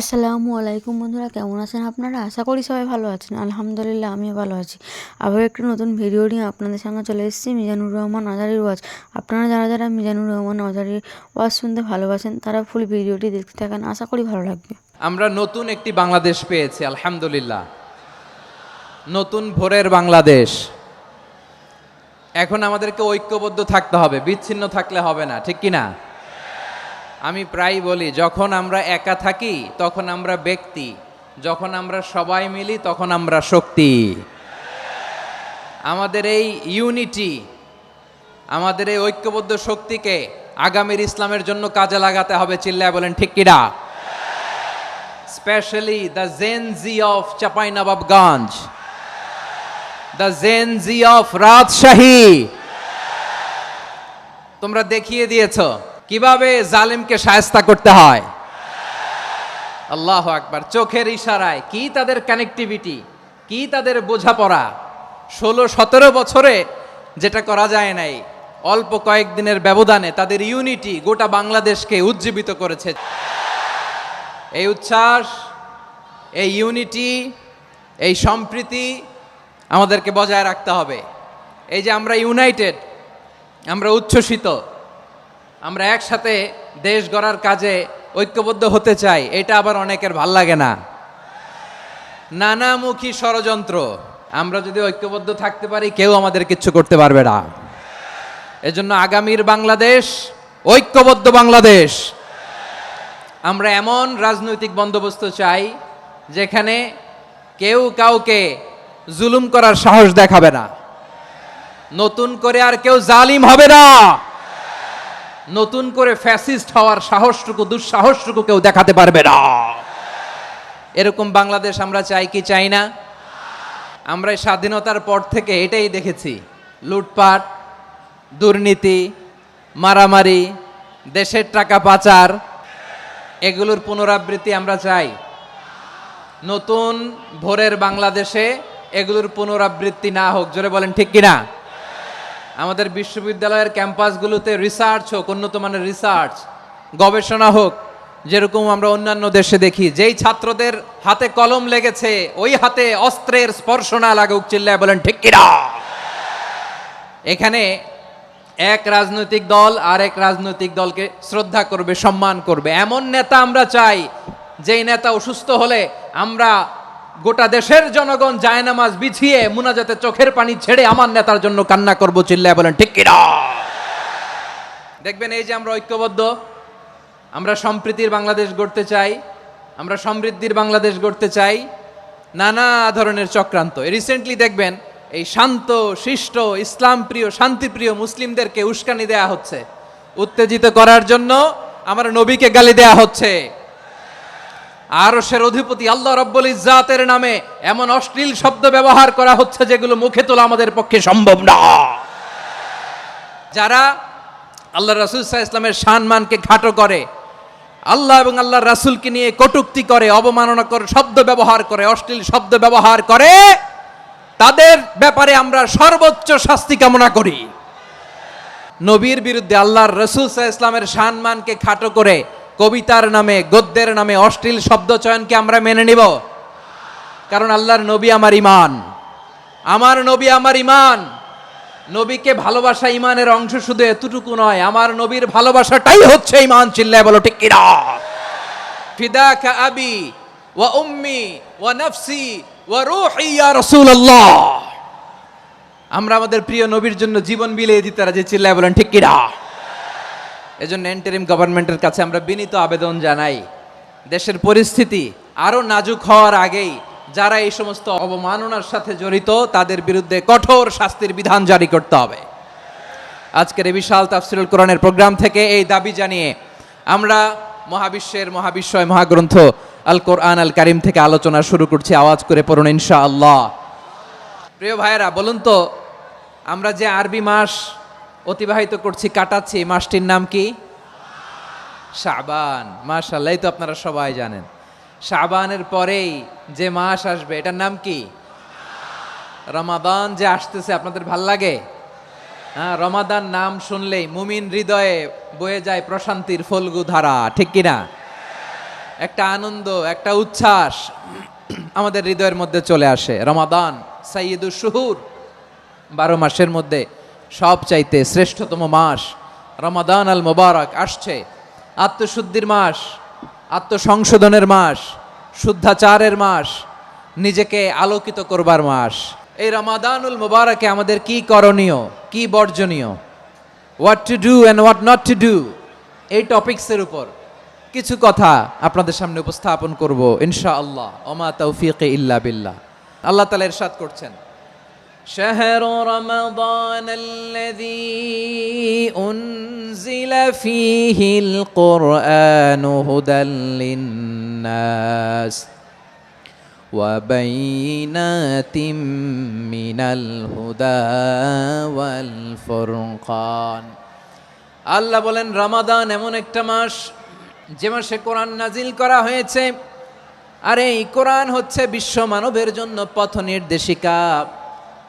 আসসালামু আলাইকুম বন্ধুরা, কেমন আছেন আপনারা? আশা করি সবাই ভালো আছেন। আলহামদুলিল্লাহ, আমিও ভালো আছি। আবার একটি নতুন ভিডিও নিয়ে আপনাদের সামনে চলে এসেছি, মিজানুর রহমান আজারির ওয়াজ। আপনারা যারা যারা মিজানুর রহমান আজারির ওয়াজ শুনতে ভালোবাসেন তারা ফুল ভিডিওটি দেখতে থাকেন, আশা করি ভালো লাগবে। আমরা নতুন একটি বাংলাদেশ পেয়েছি, আলহামদুলিল্লাহ। নতুন ভোরের বাংলাদেশ। এখন আমাদেরকে ঐক্যবদ্ধ থাকতে হবে, বিচ্ছিন্ন থাকলে হবে না, ঠিক কি না? আমি প্রায় বলি, যখন আমরা একা থাকি তখন আমরা ব্যক্তি, যখন আমরা সবাই মিলি তখন আমরা শক্তি। আমাদের এই ইউনিটি, আমাদের এই ঐক্যবদ্ধ শক্তিকে আগামীর ইসলামের জন্য কাজে লাগাতে হবে। চিল্লায় বলেন ঠিক কিনা? Especially the Gen Z of Chapainababganj, the Gen Z of Rajshahi. তোমরা দেখিয়ে দিয়েছো কিভাবে জালিমকে শায়েস্তা করতে হয়। আল্লাহু আকবার। চোখের ইশারায় কি তাদের কানেক্টিভিটি, কি তাদের বোঝাপড়া। 16-17 বছরে যেটা করা যায় নাই, অল্প কয়েকদিনের ব্যবধানে তাদের ইউনিটি গোটা বাংলাদেশকে উজ্জীবিত করেছে। এই উচ্ছ্বাস, এই ইউনিটি, এই সম্প্রীতি আমাদেরকে বজায় রাখতে হবে। এই যে আমরা ইউনাইটেড, আমরা উচ্ছ্বসিত, আমরা একসাথে দেশ গড়ার কাজে ঐক্যবদ্ধ হতে চাই, এটা আবার অনেকের ভাল লাগে না। নানামুখী ষড়যন্ত্র, আমরা যদি ঐক্যবদ্ধ থাকতে পারি কেউ আমাদের কিচ্ছু করতে পারবে না। এজন্য আগামীর বাংলাদেশ ঐক্যবদ্ধ বাংলাদেশ। আমরা এমন রাজনৈতিক বন্দোবস্ত চাই যেখানে কেউ কাউকে জুলুম করার সাহস দেখাবে না। নতুন করে আর কেউ জালিম হবে না। নতুন করে ফ্যাসিস্ট হওয়ার সাহসটুকু, দুঃসাহসটুকু কেউ দেখাতে পারবে না। এরকম বাংলাদেশ আমরা চাই কি চাই না? আমরা স্বাধীনতার পর থেকে এটাই দেখেছি, লুটপাট, দুর্নীতি, মারামারি, দেশের টাকা পাচার, এগুলোর পুনরাবৃত্তি আমরা চাই। নতুন ভোরের বাংলাদেশে এগুলোর পুনরাবৃত্তি না হোক। জোরে বলেন ঠিক কিনা? আমাদের বিশ্ববিদ্যালয়ের ক্যাম্পাসগুলোতে রিসার্চ হোক, উন্নত মানের রিসার্চ, গবেষণা হোক, যেরকম আমরা অন্যান্য দেশে দেখি। যেই ছাত্রদের হাতে কলম লেগেছে ওই হাতে অস্ত্রের স্পর্শ না লাগুক। চিল্লায় বলেন ঠিক কিনা? এখানে এক রাজনৈতিক দল আর এক রাজনৈতিক দলকে শ্রদ্ধা করবে, সম্মান করবে, এমন নেতা আমরা চাই যেই নেতা অসুস্থ হলে আমরা গোটা দেশের জনগণ জায়নামাজ বিছিয়ে মুনাজাতে চোখের পানি ছেড়ে আমার নেতার জন্য কান্না করব। চিল্লায় বলেন ঠিক কিনা? দেখবেন এই যে আমরা ঐক্যবদ্ধ, আমরা সম্প্রীতির বাংলাদেশ গড়তে চাই, আমরা সমৃদ্ধির বাংলাদেশ গড়তে চাই। নানা ধরনের চক্রান্ত, রিসেন্টলি দেখবেন এই শান্ত শিষ্ট ইসলাম প্রিয় শান্তিপ্রিয় মুসলিমদেরকে উস্কানি দেয়া হচ্ছে, উত্তেজিত করার জন্য আমার নবীকে গালি দেয়া হচ্ছে। আরশের অধিপতি আল্লাহ রাব্বুল ইজ্জাতের নামে এমন অশ্লীল শব্দ ব্যবহার করা হচ্ছে যেগুলো মুখে তোলা আমাদের পক্ষে সম্ভব না। যারা আল্লাহ রাসূল সাল্লাল্লাহু আলাইহি ইসলামের সম্মানকে খাটো করে, আল্লাহ এবং আল্লাহর রাসূলকে নিয়ে কটূক্তি করে, অবমাননাকর শব্দ ব্যবহার করে, অশ্লীল শব্দ ব্যবহার করে, তাদের ব্যাপারে আমরা সর্বোচ্চ শাস্তি কামনা করি। নবীর বিরুদ্ধে আল্লাহর রাসূল সাল্লাল্লাহু আলাইহি ইসলামের সম্মানকে খাটো করে কবিতার নামে, গদ্যের নামে অশ্লীল শব্দ চয়নকে আমরা মেনে নিব? কারণ আল্লাহর নবী আমার ঈমান, আমার নবী আমার ঈমান। নবীকে ভালোবাসা ঈমানের অংশ শুধু এতটুকু নয়, আমার নবীর ভালোবাসাটাই হচ্ছে ঈমান। চিল্লায় বলো ঠিক কিনা? ফিদাকা আবি ওয়া উম্মি ওয়া নাফসি ওয়া রূহি ইয়া রাসূলুল্লাহ। আমরা আমাদের প্রিয় নবীর জন্য জীবন বিলিয়ে দিতে রাজি। চিল্লায় বলেন ঠিক কিনা? এজন্য ইন্টারিম গভর্নমেন্টের কাছে আমরা বিনীত আবেদন জানাই, দেশের পরিস্থিতি আরো নাজুক হওয়ার আগেই যারা এই সমস্ত অবমাননার সাথে জড়িত তাদের বিরুদ্ধে কঠোর শাস্তির বিধান জারি করতে হবে। আজকের এই বিশাল তাফসীরুল কোরআনের প্রোগ্রাম থেকে এই দাবি জানিয়ে আমরা মহাবিশ্বের মহাবিশ্বয় মহাগ্রন্থ আল কোরআন আল কারীম থেকে আলোচনা শুরু করছি। আওয়াজ করে পড়ুন ইনশাআল্লাহ। প্রিয় ভাইয়েরা, বলুন তো, আমরা যে আরবি মাস অতিবাহিত করছি, কাটাচ্ছি, এই মাসটির নাম কি? শাবান। মাশাআল্লাহ, এই তো আপনারা সবাই জানেন। শাবানের পরেই যে মাস আসবে এটার নাম কি? রমাদান। যে আসতেছে, আপনাদের ভাল লাগে? হ্যাঁ, রমাদান নাম শুনলেই মুমিন হৃদয়ে বয়ে যায় প্রশান্তির ফল্গু ধারা, ঠিক কিনা? একটা আনন্দ, একটা উচ্ছ্বাস আমাদের হৃদয়ের মধ্যে চলে আসে। রমাদান সাইয়্যিদুশ শুহুর, 12 মাসের মধ্যে সবচাইতে শ্রেষ্ঠতম মাস রমাদান আল মোবারক আসছে। আত্মশুদ্ধির মাস, আত্মসংশোধনের মাস, শুদ্ধাচারের মাস, নিজেকে আলোকিত করবার মাস। এই রমাদানুল মোবারকে আমাদের কি করণীয়, কি বর্জনীয়, what to do and what not to do, এই টপিকসের উপর কিছু কথা আপনাদের সামনে উপস্থাপন করব ইনশাআল্লাহ। ওমা তৌফিকে ইল্লা বিল্লাহ। আল্লাহ তাআলা ইরশাদ করছেন, شهر رمضان الذي أنزل فيه القرآن هدى للناس وبينات من الهدى والفرقان। আল্লাহ বলেন রমাদান এমন একটা মাস যে মাসে কোরআন নাজিল করা হয়েছে, আর এই কোরআন হচ্ছে বিশ্ব মানবের জন্য পথ নির্দেশিকা,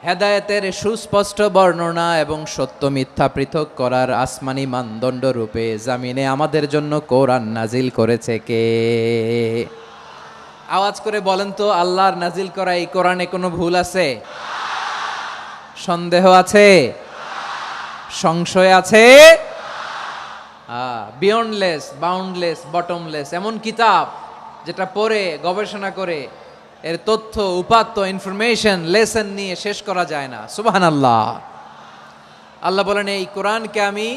হেদায়েতের সুস্পষ্ট বর্ণনা এবং সত্য মিথ্যা পৃথক করার আসমানি মানদণ্ড রূপে জামিনে আমাদের জন্য কোরআন নাজিল করেছে কে? আওয়াজ করে বলেন তো, আল্লাহর নাজিল করা এই কোরআনে কোনো ভুল আছে? সন্দেহ আছে? সংশয় আছে? বিয়ন্ডলেস, বাউন্ডলেস, বটমলেস, এমন কিতাব যেটা পড়ে গবেষণা করে এর তথ্য, উপাত্ত, ইনফরমেশন, লেসন নিয়ে শেষ করা যায় না। সুবহানাল্লাহ। আল্লাহ বলেন এই কোরআনকে আমি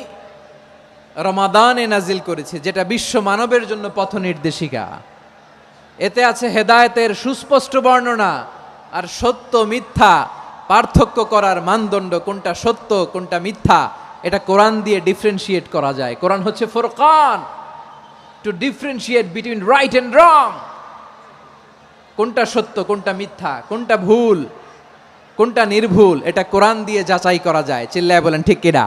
রমাদানে নাজিল করেছি, যেটা বিশ্ব মানবের জন্য পথ নির্দেশিকা। এতে আছে হেদায়েতের সুস্পষ্ট বর্ণনা আর সত্য মিথ্যা পার্থক্য করার মানদণ্ড, কোনটা সত্য কোনটা মিথ্যা এটা কোরআন দিয়ে ডিফারেন্সিয়েট করা যায়। কোরআন হচ্ছে ফুরকান, to differentiate between right and wrong. কোনটা সত্য কোনটা মিথ্যা, কোনটা ভুল কোনটা নির্ভুল, এটা কোরআন দিয়ে যাচাই করা যায়। চিল্লায় বলেন ঠিক কিনা?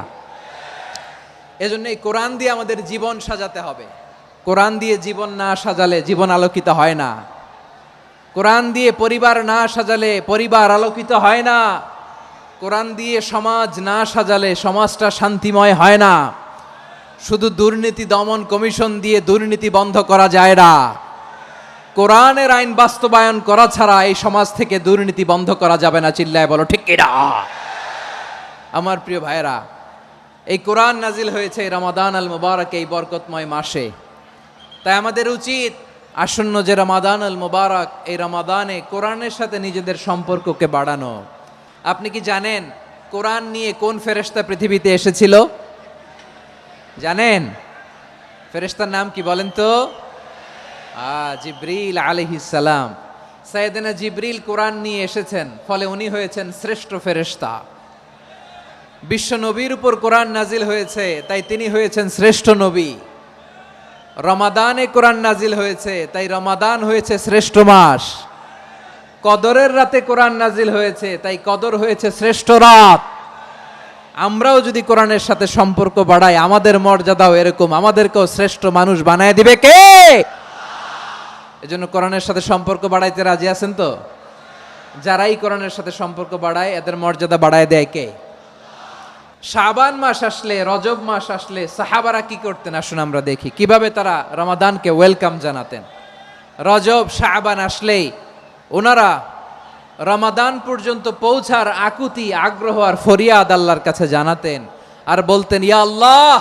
এজন্য এই কোরআন দিয়ে আমাদের জীবন সাজাতে হবে। কোরআন দিয়ে জীবন না সাজালে জীবন আলোকিত হয় না। কোরআন দিয়ে পরিবার না সাজালে পরিবার আলোকিত হয় না। কোরআন দিয়ে সমাজ না সাজালে সমাজটা শান্তিময় হয় না। শুধু দুর্নীতি দমন কমিশন দিয়ে দুর্নীতি বন্ধ করা যায় না। কোরআনের আইন বাস্তবায়ন করা ছাড়া এই সমাজ থেকে দুর্নীতি বন্ধ করা যাবে না। চিল্লায় বলো ঠিক কিনা? আমার প্রিয় ভাইয়েরা, এই কোরআন নাজিল হয়েছে রমাদান আল মুবারক, এই বরকতময় মাসে। তাই আমাদের উচিত আসন্ন যে রমাদান আল মুবারক, এই রমাদানে কোরআনের সাথে নিজেদের সম্পর্ককে বাড়ানো। আপনি কি জানেন কোরআন নিয়ে কোন ফেরেশতা পৃথিবীতে এসেছিল? জানেন? ফেরেশতার নাম কি বলেন তো? জিবরিল আলাইহিস সালাম। সাইয়েদনা জিবরিল কোরআন নিয়ে এসেছেন, ফলে উনি হয়েছেন শ্রেষ্ঠ ফেরেশতা। বিশ্ব নবীর উপর কোরআন নাজিল হয়েছে, তাই তিনি হয়েছেন শ্রেষ্ঠ নবী। রমাদানে কোরআন নাজিল হয়েছে, তাই রমাদান হয়েছে শ্রেষ্ঠ মাস। কদরের রাতে কোরআন নাজিল হয়েছে, তাই কদর হয়েছে শ্রেষ্ঠ রাত। আমরাও যদি কোরআনের সাথে সম্পর্ক বাড়াই, আমাদের মর্যাদাও এরকম, আমাদেরকেও শ্রেষ্ঠ মানুষ বানায় দিবে কে? এজন্য কোরআনের সাথে সম্পর্ক বাড়াইতে রাজি আছেন তো? যারাই কোরআনের সাথে সম্পর্ক বাড়ায় এদের মর্যাদা বাড়ায় দেয় কে? শাবান মাস আসলে, রজব মাস আসলে সাহাবারা কি করতেন আসুন আমরা দেখি কিভাবে তারা রমাদানকে ওয়েলকাম জানাতেন। রজব শাবান আসলেই ওনারা রমাদান পর্যন্ত পৌঁছার আকুতি, আগ্রহ আর ফরিয়াদ আল্লাহর কাছে জানাতেন আর বলতেন, ইয়া আল্লাহ,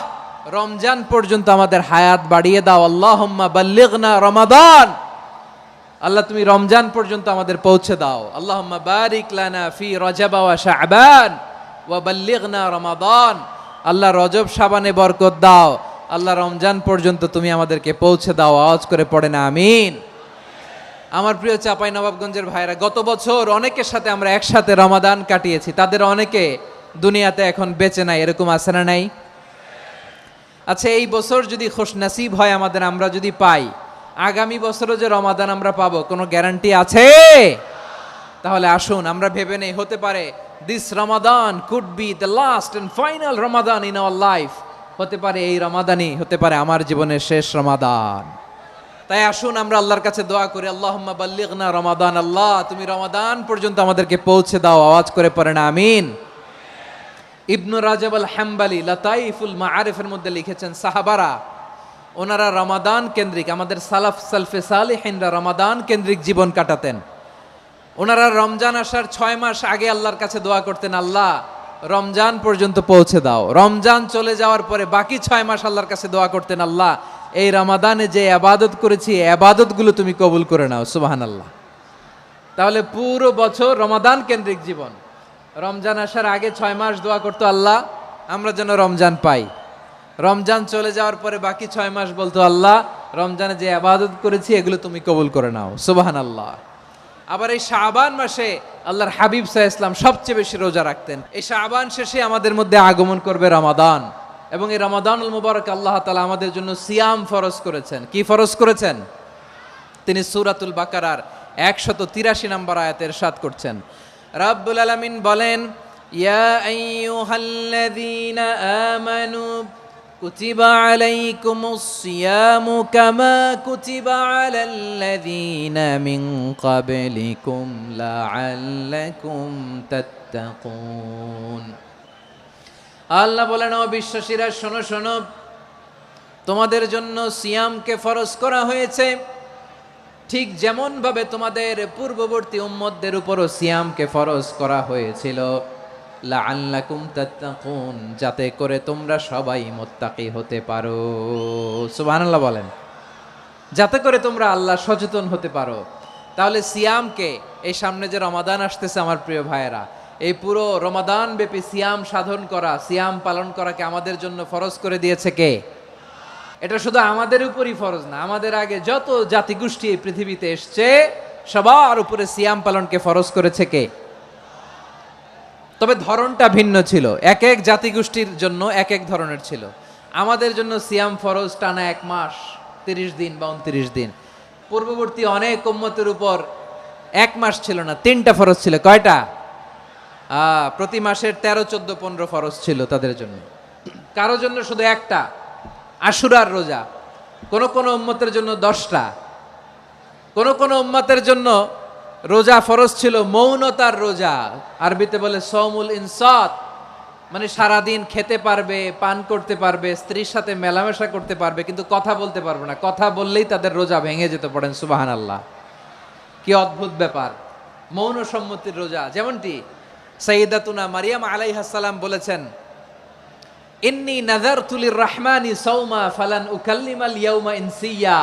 রমজান পর্যন্ত আমাদের হায়াত বাড়িয়ে দাও। আল্লাহুম্মা বাল্লিগনা রমাদান, আল্লাহ তুমি রমজান পর্যন্ত আমাদের পৌঁছে দাও। আল্লাহুম্মা বারিক লানা ফি রজব ওয়া শাবান ওয়া বাল্লিগনা রমাদান, আল্লাহ রজব শাবানে বরকত দাও, আল্লাহ রমজান পর্যন্ত তুমি আমাদেরকে পৌঁছে দাও। আওয়াজ করে পড়ে না আমিন। আমার প্রিয় চাপাই নবাবগঞ্জের ভাইরা, গত বছর অনেকের সাথে আমরা একসাথে রমাদান কাটিয়েছি, তাদের অনেকে দুনিয়াতে এখন বেঁচে নাই, এরকম আছে না নাই? আচ্ছা, এই বছর যদি খুশনসিব হয় আমাদের, আমরা যদি পাই, আগামী বছরও যে রমাদান আমরা পাবো কোনো গ্যারান্টি আছে? তাহলে আসুন আমরা ভেবে নেই, হতে পারে this Ramadan could be the last and final Ramadan in our life. হতে পারে এই রমাদানই হতে পারে আমার জীবনের শেষ রমাদান। তাই আসুন আমরা আল্লাহর কাছে দোয়া করি, আল্লাহুম্মা বাল্লিগনা রমাদান, আল্লাহ তুমি রমাদান পর্যন্ত আমাদেরকে পৌঁছে দাও। আওয়াজ করে পড়েন আমিন। ইবনু রাজব আল হাম্বালি লাতাইফুল মাআরিফের মধ্যে লিখেছেন, সাহাবারা ওনারা রমাদান কেন্দ্রিক, আমাদের সালফে সালিহিনরা রমাদান কেন্দ্রিক জীবন কাটাতেন। ওনারা রমজান আসার 6 মাস আগে আল্লাহর কাছে দোয়া করতেন, আল্লাহ রমজান পর্যন্ত পৌঁছে দাও। রমজান চলে যাওয়ার পরে বাকি 6 মাস আল্লাহর কাছে দোয়া করতেন, আল্লাহ এই রমাদানে যে ইবাদত করেছি ইবাদতগুলো তুমি কবুল করে নাও, সুবহানাল্লাহ। তাহলে পুরো বছর রমাদান কেন্দ্রিক জীবন। রমজান আসার আগে 6 মাস দোয়া করতো, আল্লাহ আমরা যেন রমজান পাই। রমজান চলে যাওয়ার পরে বাকি 6 মাস বলতো, আল্লাহ রমজানে যে ইবাদত করেছি এগুলো তুমি কবুল করে নাও, সুবহানাল্লাহ। আবার এই শাবান মাসে আল্লাহর হাবিব সাল্লাল্লাহু আলাইহি ওয়াসাল্লাম সবচেয়ে বেশি রোজা রাখতেন। এই শাবান শেষে আমাদের মধ্যে আগমন করবে রমাদান, এবং এই রমাদানুল মুবারক আল্লাহ তাআলা আমাদের জন্য সিয়াম ফরজ করেছেন। কি ফরজ করেছেন? তিনি সূরাতুল বাকারার 183 নম্বর আয়াতে ইরশাদ করছেন, রাব্বুল আলামিন বলেন, ইয়া আইয়ুহাল্লাযীনা আমানু কুতিবা আলাইকুমুস সিয়ামু কামা কুতিবা আলাল্লাযীনা মিন ক্বাবলিকুম লাআল্লাকুম তাত্তাকুন। আল্লাহ বলেন, ও বিশ্বাসীরা শোনো শোনো, তোমাদের জন্য সিয়ামকে ফরজ করা হয়েছে, ঠিক যেমন ভাবে তোমাদের পূর্ববর্তী উম্মতদের উপরও সিয়ামকে ফরজ করা হয়েছিল, লাআল্লাকুম তাত্তাকুন, যাতে করে তোমরা সবাই মুত্তাকি হতে পারো। সুবহানাল্লাহ বলেন, যাতে করে তোমরা আল্লাহ সচেতন হতে পারো। তাহলে সিয়ামকে, এই সামনে যে রমাদান আসতেছে আমার প্রিয় ভাইয়েরা, এই পুরো রমাদান ব্যাপী সিয়াম সাধন করা, সিয়াম পালন করাকে আমাদের জন্য ফরজ করে দিয়েছে কে? এটা শুধু আমাদের উপরই ফরজ না, আমাদের আগে যত জাতিগোষ্ঠী এই পৃথিবীতে এসছে সবার উপরে সিয়াম পালনকে ফরজ করেছে কে? তবে ধরনটা ভিন্ন ছিল, এক এক জাতিগোষ্ঠীর জন্য এক এক ধরনের ছিল। আমাদের জন্য সিয়াম ফরজ টানা 1 মাস 30 দিন বা 29 দিন। পূর্ববর্তী অনেক উম্মতের উপর 1 মাস ছিল না, 3টা ফরজ ছিল। কয়টা? প্রতি মাসের 13, 14, 15 ফরজ ছিল তাদের জন্য। কারো জন্য শুধু একটা, আশুরার রোজা। কোন কোন উম্মতের জন্য 10টা। কোন কোন উম্মতের জন্য রোজা ফরজ ছিল মৌনতার রোজা, আরবিতে বলে সওমুল ইনসাত, মানে সারাদিন খেতে পারবে, পান করতে পারবে, স্ত্রীর সাথে মেলামেশা করতে পারবে, কিন্তু কথা বলতে পারবে না। কথা বললেই তাদের রোজা ভেঙে যেতে, পড়েন সুবহানাল্লাহ। কি অদ্ভুত ব্যাপার, মৌন সম্মতির রোজা। যেমনটি সাইয়্যিদাতুনা মারিয়াম আলাইহাস সালাম বলেছেন, ইন্নী নাযারতু লির-রাহমানি সাওমা ফালান উকাল্লিমাল ইয়াওমা ইনসিয়া।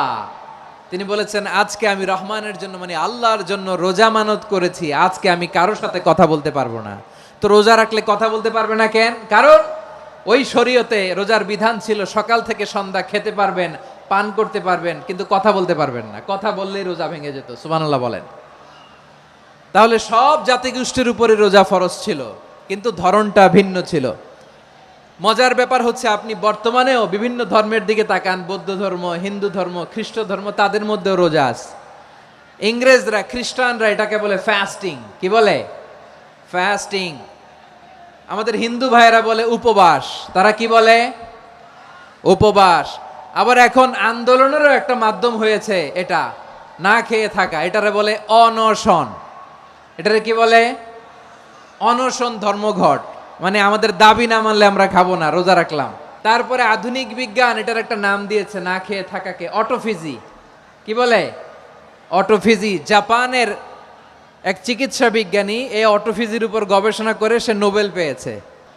তিনি বলেছেন, আজকে আমি রহমানের জন্য, মানে আল্লাহর জন্য রোজা মানত করেছি, আজকে আমি কারোর সাথে কথা বলতে পারবো না। তো রোজা রাখলে কথা বলতে পারবে না কেন? কারণ ওই শরীয়তে রোজার বিধান ছিল সকাল থেকে সন্ধ্যা খেতে পারবেন, পান করতে পারবেন, কিন্তু কথা বলতে পারবেন না। কথা বললেই রোজা ভেঙে যেত। সুবহানাল্লাহ বলেন। তাহলে সব জাতিগোষ্ঠীর উপরে রোজা ফরজ ছিল, কিন্তু ধরনটা ভিন্ন ছিল। মজার ব্যাপার হচ্ছে, আপনি বর্তমানেও বিভিন্ন ধর্মের দিকে তাকান, বৌদ্ধ ধর্ম, হিন্দু ধর্ম, খ্রিস্ট ধর্ম, তাদের মধ্যেও রোজা আছে। ইংরেজরা, খ্রিস্টানরা এটাকে বলে ফাস্টিং। কি বলে? ফাস্টিং। আমাদের হিন্দু ভাইয়েরা বলে উপবাস। তারা কি বলে? উপবাস। আবার এখন আন্দোলনেরও একটা মাধ্যম হয়েছে এটা, না খেয়ে থাকা, এটারে বলে অনশন। এটারে কি বলে? অনশন ধর্মঘট। মানে আমাদের দাবি না মানলে আমরা খাবো না, রোজা রাখলাম। তারপরে আধুনিক বিজ্ঞান এটার একটা নাম দিয়েছে না খেয়ে থাকাকে, অটোফিজি। কি বলে? অটোফিজি। জাপানের এক চিকিৎসা বিজ্ঞানী এই অটোফিজির উপর গবেষণা করে সে নোবেল পেয়েছে।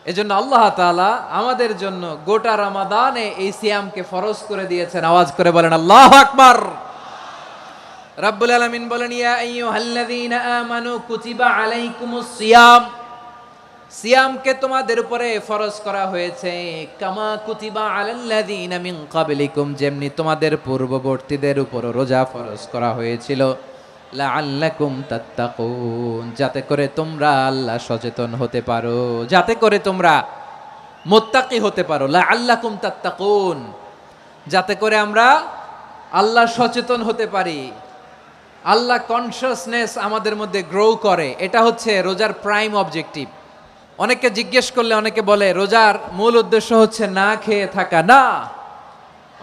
এজন্য আল্লাহ তাআলা আমাদের জন্য গোটা রমাদানে এই সিয়ামকে ফরজ করে দিয়েছেন। আওয়াজ করে বলেন আল্লাহু আকবার। রাব্বুল আলামিন বলেন, ইয়া আইয়ুহাল্লাযীনা আমানু কুতিবা আলাইকুমুস সিয়াম, সিয়ামকে তোমাদের উপরে ফরজ করা হয়েছে, কামা কুতিবা আলাল্লাযীনা মিন ক্বাবলিকুম, যেমনি তোমাদের পূর্ববর্তীদের উপর রোজা ফরজ করা হয়েছিল, লাআল্লাকুম তাত্তাকুন, যাতে করে তোমরা আল্লাহ সচেতন হতে পারো, যাতে করে তোমরা মুত্তাকি হতে পারো। লাআল্লাকুম তাত্তাকুন, যাতে করে আমরা আল্লাহ সচেতন হতে পারি, আল্লাহ কনসিয়াসনেস আমাদের মধ্যে গ্রো করে। এটা হচ্ছে রোজার প্রাইম অবজেক্টিভ। অনেকে জিজ্ঞেস করলে অনেকে বলে রোজার মূল উদ্দেশ্য হচ্ছে না খেয়ে থাকা। না।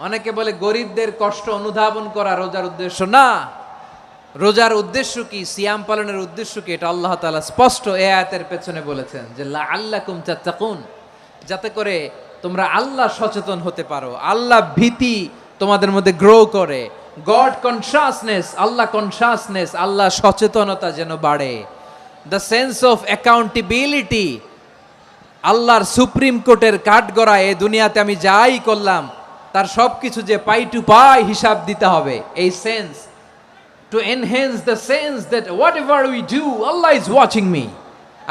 অনেকে বলে গরিবদের কষ্ট অনুধাবন করা রোজার উদ্দেশ্য। না। রোজার উদ্দেশ্য কি, সিয়াম পালনের উদ্দেশ্য কি, এটা আল্লাহ তাআলা স্পষ্ট এই আয়াতের পেছনে বলেছেন যে লাআল্লাকুম তাত্তাকুন, যাতে করে তোমরা আল্লাহ সচেতন হতে পারো, আল্লাহ ভীতি তোমাদের মধ্যে গ্রো করে। গড কনসাসনেস, আল্লাহ কনসাসনেস, আল্লাহ সচেতনতা যেন বাড়ে। দ্য সেন্স অফ অ্যাকাউন্টেবিলিটি, আল্লাহর সুপ্রিম কোর্টের কাঠগড়া এ দুনিয়াতে আমি যাই করলাম তার সব কিছু যে পাই টু পাই হিসাব দিতে হবে, এই sense, to enhance the sense that what ever we do Allah is watching me.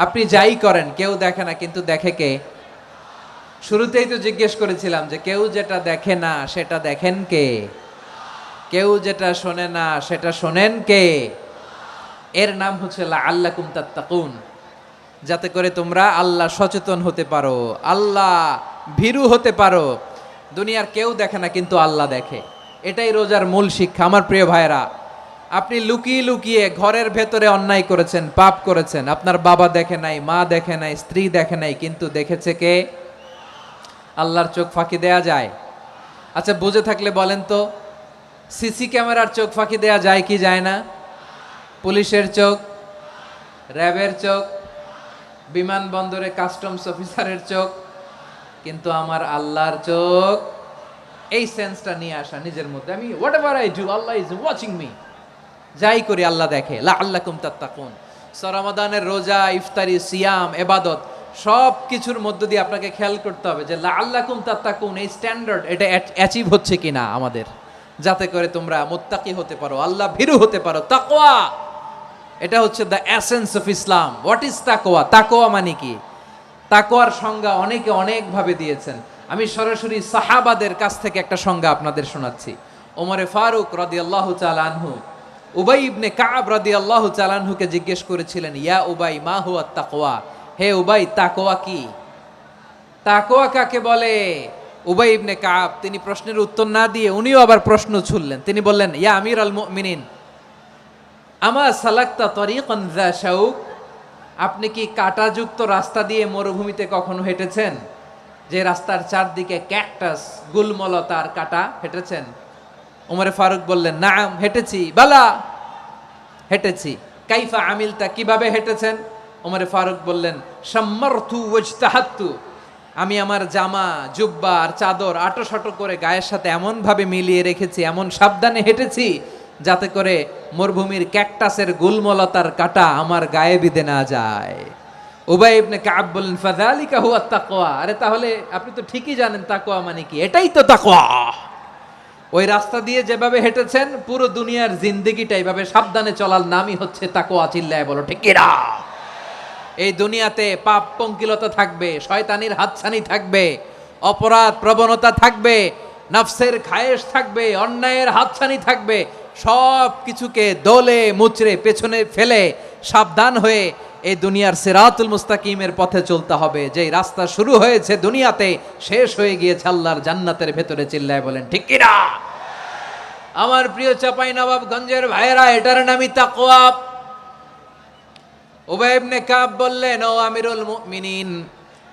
আপনি যাই করেন কেউ দেখে না, কিন্তু দেখে কে? শুরুতেই তো জিজ্ঞেস করেছিলাম যে কেউ যেটা দেখে না সেটা দেখেন কে? কেউ যেটা শোনে না সেটা শোনেন কে? এর নাম হচ্ছে লাআল্লাকুম তাত্তাকুন, যাতে করে তোমরা আল্লাহ সচেতন হতে পারো, আল্লাহ ভীরু হতে পারো। দুনিয়ার কেউ দেখে না, কিন্তু আল্লাহ দেখে। এটাই রোজার মূল শিক্ষা। আমার প্রিয় ভাইরা, আপনি লুকিয়ে লুকিয়ে ঘরের ভেতরে অন্যায় করেছেন, পাপ করেছেন, আপনার বাবা দেখে নাই, মা দেখে নাই, স্ত্রী দেখে নাই, কিন্তু দেখেছে কে? আল্লাহর চোখ ফাঁকি দেয়া যায়? আচ্ছা, বুঝে থাকলে বলেন তো, সিসি ক্যামেরার চোখ ফাঁকি দেয়া যায় কি যায় না? পুলিশের চোখ, র্যাবের চোখ, বিমানবন্দরে কাস্টমস অফিসারের চোখ, কিন্তু আমার আল্লাহর চোখ। এই সেন্সটা নিয়ে আসা নিজের মধ্যে, আমি what ever I do Allah is watching me, যাই করি আল্লাহ দেখে। লাআল্লাকুম তাত্তাকুন। রমাদানের রোজা, ইফতারি, সিয়াম, ইবাদত সব কিছুর মধ্য দিয়ে আপনাকে খেয়াল করতে হবে যে লাআল্লাকুম তাত্তাকুন এই স্ট্যান্ডার্ড এটা অ্যাচিভ হচ্ছে কিনা আমাদের, যাতে করে তোমরা মুত্তাকি হতে পারো, আল্লাহ ভীরু হতে পারো। তাকওয়া, এটা হচ্ছে the essence of Islam. What is তাকওয়া? তাকওয়া মানে কি? তাকওয়ার সংজ্ঞা অনেকে অনেকভাবে দিয়েছেন। আমি সরাসরি সাহাবাদের কাছ থেকে একটা সংজ্ঞা আপনাদের শোনাচ্ছি। ওমরে ফারুক রাদিয়াল্লাহু তাআলা আনহু উবাই ইবনে কাব রাদিয়াল্লাহু তাআলা আনহুকে জিজ্ঞেস করেছিলেন, ইয়া উবাই মা হুয়া তাকওয়া, হে উবাই তাকওয়া কি? তাকওয়া কাকে বলে? উবাই ইবনে কাব তিনি প্রশ্নের উত্তর না দিয়ে উনিও আবার প্রশ্ন ছুড়লেন। তিনি বললেন, ইয়া আমির আল মুমিনিন আমা সালাকতা তরিকান যা শাউক, আপনি কি কাঁটাযুক্ত রাস্তা দিয়ে মরুভূমিতে কখনো হেঁটেছেন? যে রাস্তার চারদিকে ক্যাকটাস, গুলমলতার কাঁটা, হেঁটেছেন? ওমরে ফারুক বললেন, নাম হেঁটেছি। বালা, হেঁটেছি। কাইফা আমিলতা, কিভাবে হেঁটেছেন? ওমরে ফারুক বললেন, শাম্মারতু ওয়াজতাহাত্তু, আমি আমার জামা, জুব্বা আর চাদর আটোসাটো করে গায়ের সাথে এমন ভাবে মিলিয়ে রেখেছি, এমন সাবধানে হেঁটেছি যাতে করে মরুভূমির ক্যাকটাসের গুলমলতার কাঁটা আমার গায়ে বিঁধে না যায়। উবাই ইবনে কাব বললেন, ফাযালিকা হুয়া তাকওয়া, আরে তাহলে আপনি তো ঠিকই জানেন তাকওয়া মানে কি, এটাই তো তাকওয়া। ওই রাস্তা দিয়ে যেভাবে হেঁটেছেন পুরো দুনিয়ার জিন্দেগিটা এইভাবে সাবধানে চলার নামই হচ্ছে তাকওয়া। চিল্লায় বলো ঠিক কিনা? এই দুনিয়াতে পাপ পঙ্কিলতা থাকবে, শয়তানির হাতছানি থাকবে, অপরাধ প্রবণতা থাকবে, নফসের খায়েশ থাকবে, অন্যায়ের হাতছানি থাকবে। সব কিছুকে দলে মুচড়ে পেছনে ফেলে সাবধান হয়ে এই দুনিয়ার সিরাতুল মুস্তাকিমের পথে চলতে হবে। যেই রাস্তা শুরু হয়েছে দুনিয়াতে, শেষ হয়ে গিয়েছে আল্লাহর জান্নাতের ভেতরে। চিল্লায় বলেন ঠিক কিনা? আমার প্রিয় চাঁপাইনবাবগঞ্জের ভাইয়েরা, এটার নামই তাকওয়া। উবাই ইবনে কাব বললেন, ও আমিরুল মুমিনিন,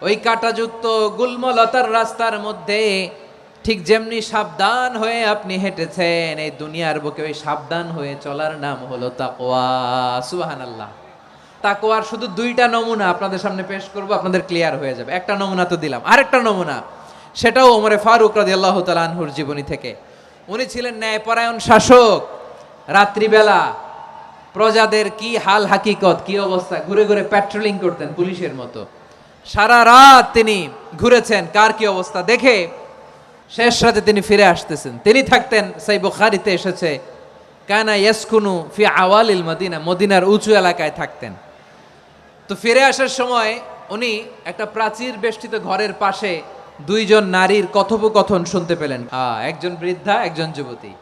ওই কাঁটাযুক্ত গুলমলতার রাস্তার মধ্যে ঠিক যেমনি সাবধান হয়ে আপনি হেঁটেছেন, এই দুনিয়ার বুকে ওই সাবধান হয়ে চলার নাম হলো তাকওয়া। সুবহানাল্লাহ। তাকওয়ার শুধু দুইটা নমুনা আপনাদের সামনে পেশ করব, আপনাদের ক্লিয়ার হয়ে যাবে। একটা নমুনা তো দিলাম, আরেকটা নমুনা, সেটাও ওমরে ফারুক রাদিয়াল্লাহু তাআলা আনহুর জীবনী থেকে। উনি ছিলেন ন্যায়পরায়ণ শাসক। রাত্রিবেলা প্রজাদের কি হাল হাকিকত, কি অবস্থা, ঘুরে ঘুরে প্যাট্রোলিং করতেন পুলিশের মতো। সারা রাত তিনি ঘুরেছেন কার কি অবস্থা দেখে, শেষ রাতে তিনি ফিরে আসতেছেন। তিনি থাকতেন, সেই বুখারীতে এসেছে, কানা ইয়াসকুনু ফি আওয়ালিল মদিনা, মদিনার উঁচু এলাকায় থাকতেন। তো ফিরে আসার সময় উনি একটা প্রাচীর বেষ্টিত ঘরের পাশে দুইজন নারীর কথোপকথন শুনতে পেলেন। একজন বৃদ্ধা, একজন যুবতী।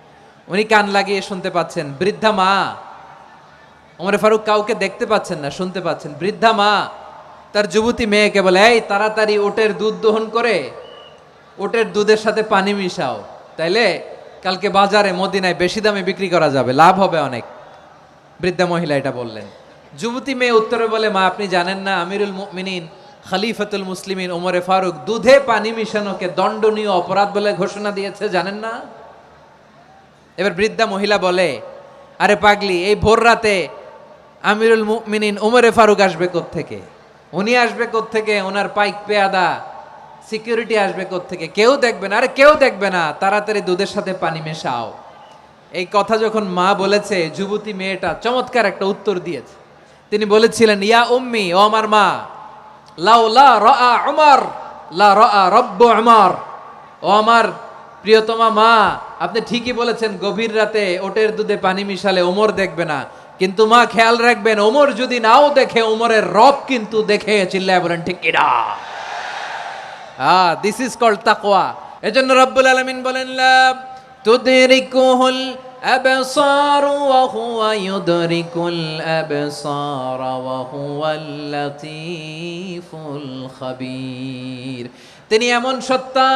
উনি কান লাগিয়ে শুনতে পাচ্ছেন। বৃদ্ধা মা, ওমরে ফারুক কাউকে দেখতে পাচ্ছেন না, শুনতে পাচ্ছেন। বৃদ্ধা মা তার যুবতী মেয়েকে বলে, এই তাড়াতাড়ি ওটের দুধ দহন করে ওটের দুধের সাথে পানি মিশাও, তাইলে কালকে বাজারে মদিনায় বেশি দামে বিক্রি করা যাবে, লাভ হবে অনেক। বৃদ্ধা মহিলা এটা বললেন। যুবতী মেয়ে উত্তরে বলে, মা আপনি জানেন না আমিরুল মুমিনিন খলিফাতুল মুসলিমিন ওমরে ফারুক দুধে পানি মিশানোকে দণ্ডনীয় অপরাধ বলে ঘোষণা দিয়েছে, জানেন না? এবার বৃদ্ধা মহিলা বলে, আরে পাগলি, এই ভোর রাতে আমিরুল মুমিনিন ওমরে ফারুক আসবে কোত্থেকে? উনি আসবে কোত্থেকে? ওনার পাইক পেয়াদা সিকিউরিটি আসবে কোত্থেকে? কেউ দেখবে না। আরে কেউ দেখবে না, তাড়াতাড়ি দুধের সাথে পানি মেশাও। এই কথা যখন মা বলেছে, যুবতী মেয়েটা চমৎকার একটা উত্তর দিয়েছে। তিনি বলেছিলেন, ইয়া উম্মি, ও আমার মা, লাউলা রাআ উমর লা রাআ রব্বু উমর। ও আমার প্রিয়তমা মা, আপনি ঠিকই বলেছেন, গভীর রাতে ওটের দুধে পানি মিশালে ওমর দেখবে না, কিন্তু মা খেয়াল রাখবেন, ওমর যদি নাও দেখে, ওমরের রব কিন্তু দেখে। চিল্লায় বলেন ঠিক কিনা? দিস ইজ কল্ড তাকওয়া। এজন্য রব্বুল আলামিন বলেন, লা তুদরিকুহুল আবসার ওয়া হুয়া ইউদরিকুল আবসার ওয়া হুয়াল লাতীফুল খাবীর। তিনি এমন সত্তা,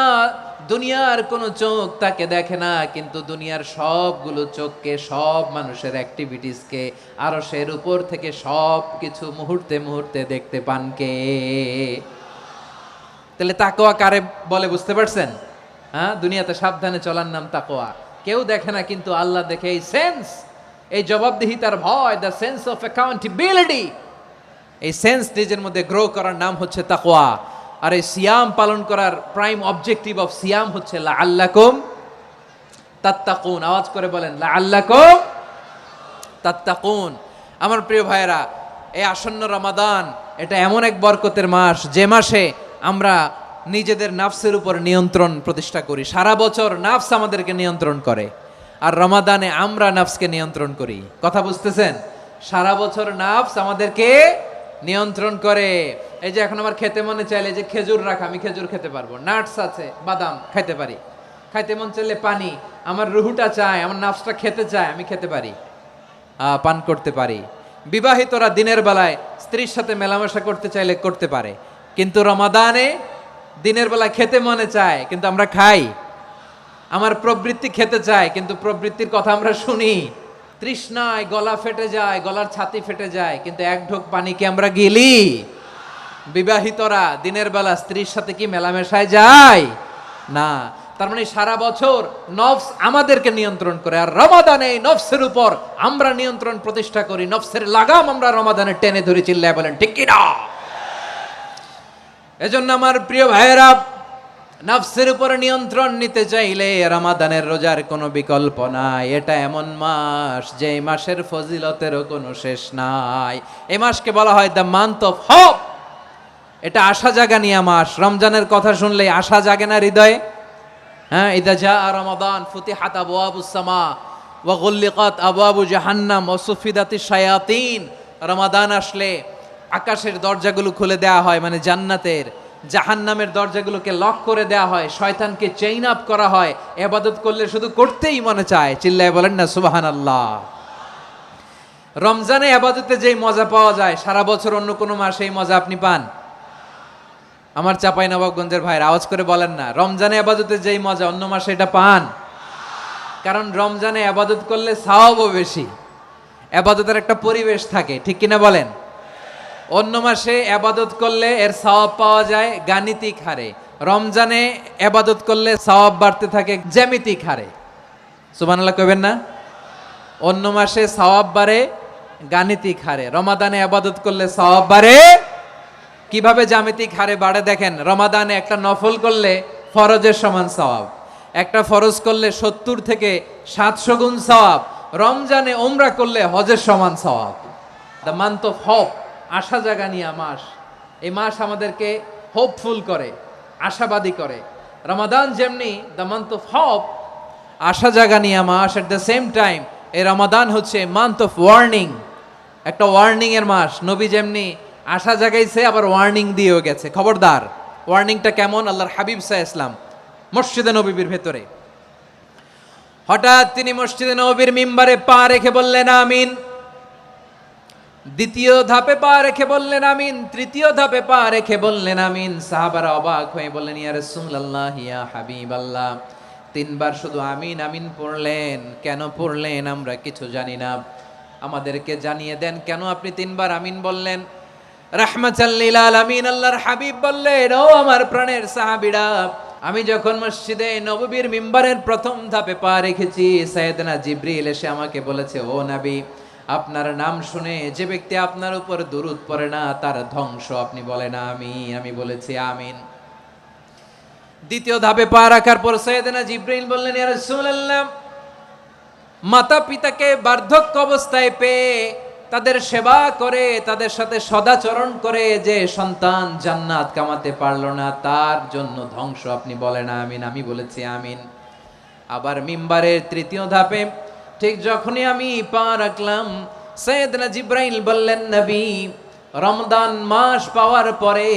দুনিয়ার কোনো চোখ তাকে দেখে না, কিন্তু দুনিয়ার সবগুলো চোখকে, সব মানুষের অ্যাক্টিভিটিসকে, আরশের উপর থেকে সব কিছু মুহূর্তে মুহূর্তে দেখতে পান কে? তাহলে তাকওয়া কারে বলে বুঝতে পারছেন? হ্যাঁ, দুনিয়াতে সাবধানে চলার নাম তাকওয়া। কেউ দেখে না, কিন্তু আল্লাহ দেখে। এই সেন্স, এই জবাবদিহিতার ভয়, দ্য সেন্স অফ অ্যাকাউন্টেবিলিটি, এই সেন্স নিজের মধ্যে গ্রো করার নাম হচ্ছে তাকওয়া। আর এই সিয়াম পালন করার প্রাইম অবজেক্টিভ অফ সিয়াম হচ্ছে লাআল্লাকুম তাত্তাকুন। আওয়াজ করে বলেন, লাআল্লাকুম তাত্তাকুন। আমার প্রিয় ভাইয়েরা, এই আসন্ন রমাদান, এটা এমন এক বরকতের মাস, যে মাসে আমরা নিজেদের নাফসের উপর নিয়ন্ত্রণ প্রতিষ্ঠা করি। সারা বছর নাফস আমাদেরকে নিয়ন্ত্রণ করে, আর রমাদানে আমরা নাফসকে নিয়ন্ত্রণ করি। কথা বুঝতেছেন? সারা বছর নাফস আমাদেরকে নিয়ন্ত্রণ করে। এই যে এখন আমার খেতে মনে চাইলে, যে খেজুর রাখা, আমি খেজুর খেতে পারবো, নাটস আছে, বাদাম খাইতে পারি। খাইতে মন চাইলে পানি, আমার রুহুটা চায়, আমার নাফসটা খেতে চায়, আমি খেতে পারি, পান করতে পারি। বিবাহিতরা দিনের বেলায় স্ত্রীর সাথে মেলামেশা করতে চাইলে করতে পারে, কিন্তু রমাদানে দিনের বেলায় খেতে মনে চায়, কিন্তু আমরা খাই। আমার প্রবৃত্তি খেতে চায়, কিন্তু প্রবৃত্তির কথা আমরা শুনি। তৃষ্ণায় গলা ফেটে যায়, গলার ছাতি ফেটে যায়, কিন্তু এক ঢোক পানি কি আমরা গিলি? বিবাহিতরা দিনের বেলা স্ত্রীর সাথে কি মেলামেশায় যায়? না। তার মানে সারা বছর নফস আমাদেরকে নিয়ন্ত্রণ করে, আর রমাদানে নফসের উপর আমরা নিয়ন্ত্রণ প্রতিষ্ঠা করি। নফসের লাগাম আমরা রমাদানে টেনে ধরে। চিল্লায় বলেন ঠিক কি না? এজন্য আমার প্রিয় ভাইয়েরা, নফসের উপর নিয়ন্ত্রণ নিতে চাইলে রমাদানের রোজার কোনো বিকল্প নাই। এটা এমন মাস, যে মাসের ফজিলতেরও কোনো শেষ নাই। এই মাসকে বলা হয় দ্য মান্থ অফ হোপ। এটা আশা জাগানিয়া মাস। রমজানের কথা শুনলেই আশা জাগে না হৃদয়ে? হ্যাঁ, ইদা জা রমাদান ফুতিহাত আবওয়াবুস সামা ওয়া গুল্লিকাত আবওয়াবু জাহান্নাম ওয়া সুফিদাতিশ শায়াতিন। রমাদান আসলে আকাশের দরজাগুলো খুলে দেওয়া হয়, মানে জান্নাতের। জাহান্নামের দরজাগুলোকে লক করে দেওয়া হয়, শয়তানকে চেইন আপ করা হয়। ইবাদত করলে শুধু করতেই মনে চায়। চিল্লায় বলেন না সুবহানাল্লাহ। রমজানে ইবাদতে যেই মজা পাওয়া যায়, সারা বছর অন্য কোনো মাসে এই মজা আপনি পান? আমার চাঁপাইনবাবগঞ্জের ভাইরা আওয়াজ করে বলেন না, রমজানে ইবাদতে যেই মজা অন্য মাসে এটা পান? কারণ রমজানে ইবাদত করলে সওয়াবও বেশি, ইবাদতের একটা পরিবেশ থাকে, ঠিক কিনা বলেন? অন্য মাসে ইবাদত করলে এর সওয়াব পাওয়া যায় গাণিতিক হারে, রমজানে ইবাদত করলে সওয়াব বাড়তে থাকে জ্যামিতিক হারে। সুবহানাল্লাহ কইবেন না? অন্য মাসে সওয়াব বাড়ে গাণিতিক হারে, রমাদানে ইবাদত করলে সওয়াব বাড়ে কিভাবে? জ্যামিতিক হারে বাড়ে দেখেন। রমাদানে একটা নফল করলে ফরজের সমান সওয়াব, একটা ফরজ করলে 70 থেকে 700 গুণ সওয়াব। রমজানে ওমরা করলে হজের সমান সওয়াব। দ্য মান্থ অফ হোপ, আশা জাগানিয়া মাস। এই মাস আমাদেরকে হোপফুল করে, আশাবাদী করে। রমাদান যেমনি দ্য মান্থ অফ হোপ, আশা জাগানিয়া মাস, এট দ্য সেম টাইম এই রমাদান হচ্ছে মান্থ অফ ওয়ার্নিং, একটা ওয়ার্নিং এর মাস। নবী যেমনি আশা জাগাইছে, আবার ওয়ার্নিং দিয়েও গেছে, খবরদার। ওয়ার্নিংটা কেমন? আল্লাহর হাবিব সাল্লাল্লাহু আলাইহি ওয়াসাল্লাম মসজিদে নববীর ভেতরে, হঠাৎ তিনি মসজিদে নববীর মিম্বারে পা রেখে বললেন আমিন। দ্বিতীয় ধাপে পা রেখে বললেন আমিন, তৃতীয় ধাপে পা রেখে বললেন আমিন। সাহাবারা অবাক হয়ে বললেন, ইয়া রাসূলুল্লাহ, ইয়া হাবিবাল্লাহ, 3 বার শুধু আমিন আমিন পড়লেন, কেন পড়লেন আমরা কিছু জানি না, আমাদেরকে জানিয়ে দেন কেন আপনি 3 বার আমিন বললেন। রাহমাতাল লিল আলামিন আল্লাহর হাবিব বললেন, ও আমার প্রাণের সাহাবীরা, আমি যখন মসজিদে নববীর মিম্বারের প্রথম ধাপে পা রেখেছি, সাইয়েদনা জিবরিল এসে আমাকে বলেছে, ও নবী, আপনার নাম শুনে যে ব্যক্তি আপনার উপর দুরূদ পড়ে না, তার ধ্বংস আপনি বলেন আমিন। আমি বলেছি আমিন। দ্বিতীয় ধাপে পা রাখার পর সাইয়েদনা জিবরাইল বললেন, ইয়া রাসূলুল্লাহ, মাতা পিতাকে বার্ধক্য অবস্থায় পেয়ে তাদের সেবা করে, তাদের সাথে সদাচরণ করে যে সন্তান জান্নাত কামাতে পারলো না, তার জন্য ধ্বংস আপনি বলেন আমিন। আমি বলেছি আমিন। আবার মিম্বারের তৃতীয় ধাপে ঠিক যখনই আমি পা রাখলাম, সাইয়েদনা জিবরাইল বললেন, নবী, রমজান মাস পাওয়ার পরে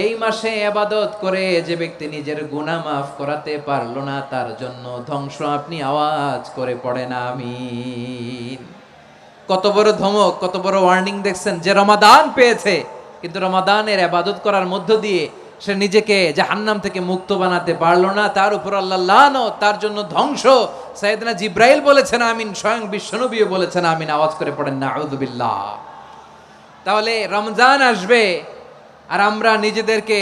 এই মাসে ইবাদত করে যে ব্যক্তি নিজের গুনাহ মাফ করাতে পারলো না, তার জন্য ধ্বংস আপনি আওয়াজ করে পড়েন আমিন। কত বড় ধমক, কত বড় ওয়ার্নিং দেখছেন, যে রমাদান পেয়েছে কিন্তু রমাদানের ইবাদত করার মধ্য দিয়ে সে নিজেকে জাহান্নাম থেকে মুক্ত বানাতে পারলো না, তার উপর আল্লাহ লানত, তার জন্য ধ্বংস। সাইয়েদনা জিবরাইল বলেছেন আমিন, স্বয়ং বিশ্বনবীও বলেছেন আমিন। আওয়াজ করে পড়েন নাউযুবিল্লাহ। তাহলে রমজান আসবে আর আমরা নিজেদেরকে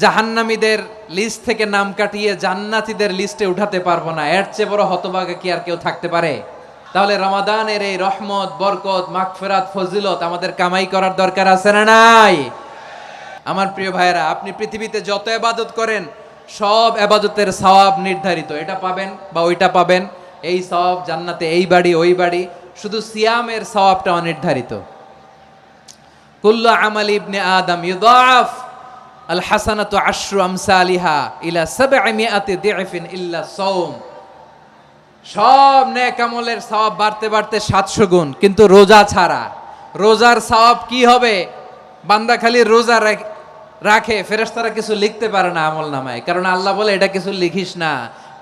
জাহান্নামীদের লিস্ট থেকে নাম কাটিয়ে জান্নাতীদের লিস্টে উঠাতে পারবো না। এর চেয়ে বড় হতভাগা কি আর কেউ থাকতে পারে? তাহলে রমাদানের এই রহমত, বরকত, মাগফিরাত, ফজিলত আমাদের কামাই করার দরকার আছে না নাই? আমার প্রিয় ভাইয়েরা, আপনি পৃথিবীতে যত ইবাদত করেন সব ইবাদতের সওয়াব নির্ধারিত। এটা পাবেন বা ওইটা পাবেন, এই সওয়াব জান্নাতে, এই বাড়ি ওই বাড়ি। শুধু সিয়ামের সওয়াবটা অনির্ধারিত। কুল্লু আমাল ইবনে আদম ইউদাফ আল হাসানাতু আশরু আমসালিহা ইলা 700 দি'ফিন ইল্লা সাওম। সব নেক আমলের সওয়াব বাড়তে বাড়তে 700 গুণ, কিন্তু রোজা ছাড়া। রোজার সওয়াব কি হবে? বান্দা খালি রোজা রাখে, ফেরেশতারা কিছু লিখতে পারে না আমল নামায়, কারণ আল্লাহ বলে এটা কিছু লিখিস না,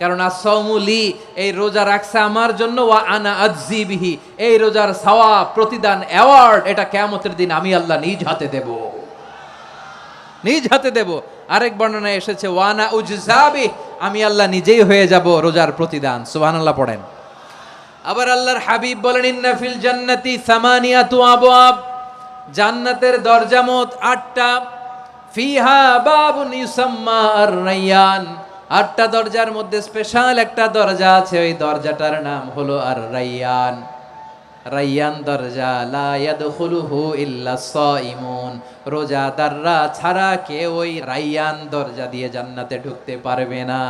কারণ as-সাওমু লি, এই রোজা রাখছে আমার জন্য, ওয়া আনা আজজি বিহি, এই রোজার সওয়াব, প্রতিদান, অ্যাওয়ার্ড এটা কিয়ামতের দিন আমি আল্লাহ নিজ হাতে দেব, নিজ হাতে দেব। আরেক বর্ণনায় এসেছে ওয়া আনা উজজাবি, আমি আল্লাহ নিজেই হয়ে যাব রোজার প্রতিদান। সুবহানাল্লাহ পড়েন। আবার আল্লাহর হাবিব বলেন, ইন্না ফিল জান্নাতি সামানিয়াতু আবওয়াব, জান্নাতের দরজা মোট 8টা। ফিহা বাবুন ইউসাম্মা আর-রায়্যান, 8টা দরজার মধ্যে স্পেশাল একটা দরজা আছে, ওই দরজাটার নাম হলো আর-রায়্যান। রায়্যান দরজা, লা ইয়াদখুলুহু ইল্লা সাইমুন, রোজাদাররা ছাড়া কেউ ওই রায়্যান দরজা দিয়ে জান্নাতে ঢুকতে পারবে না।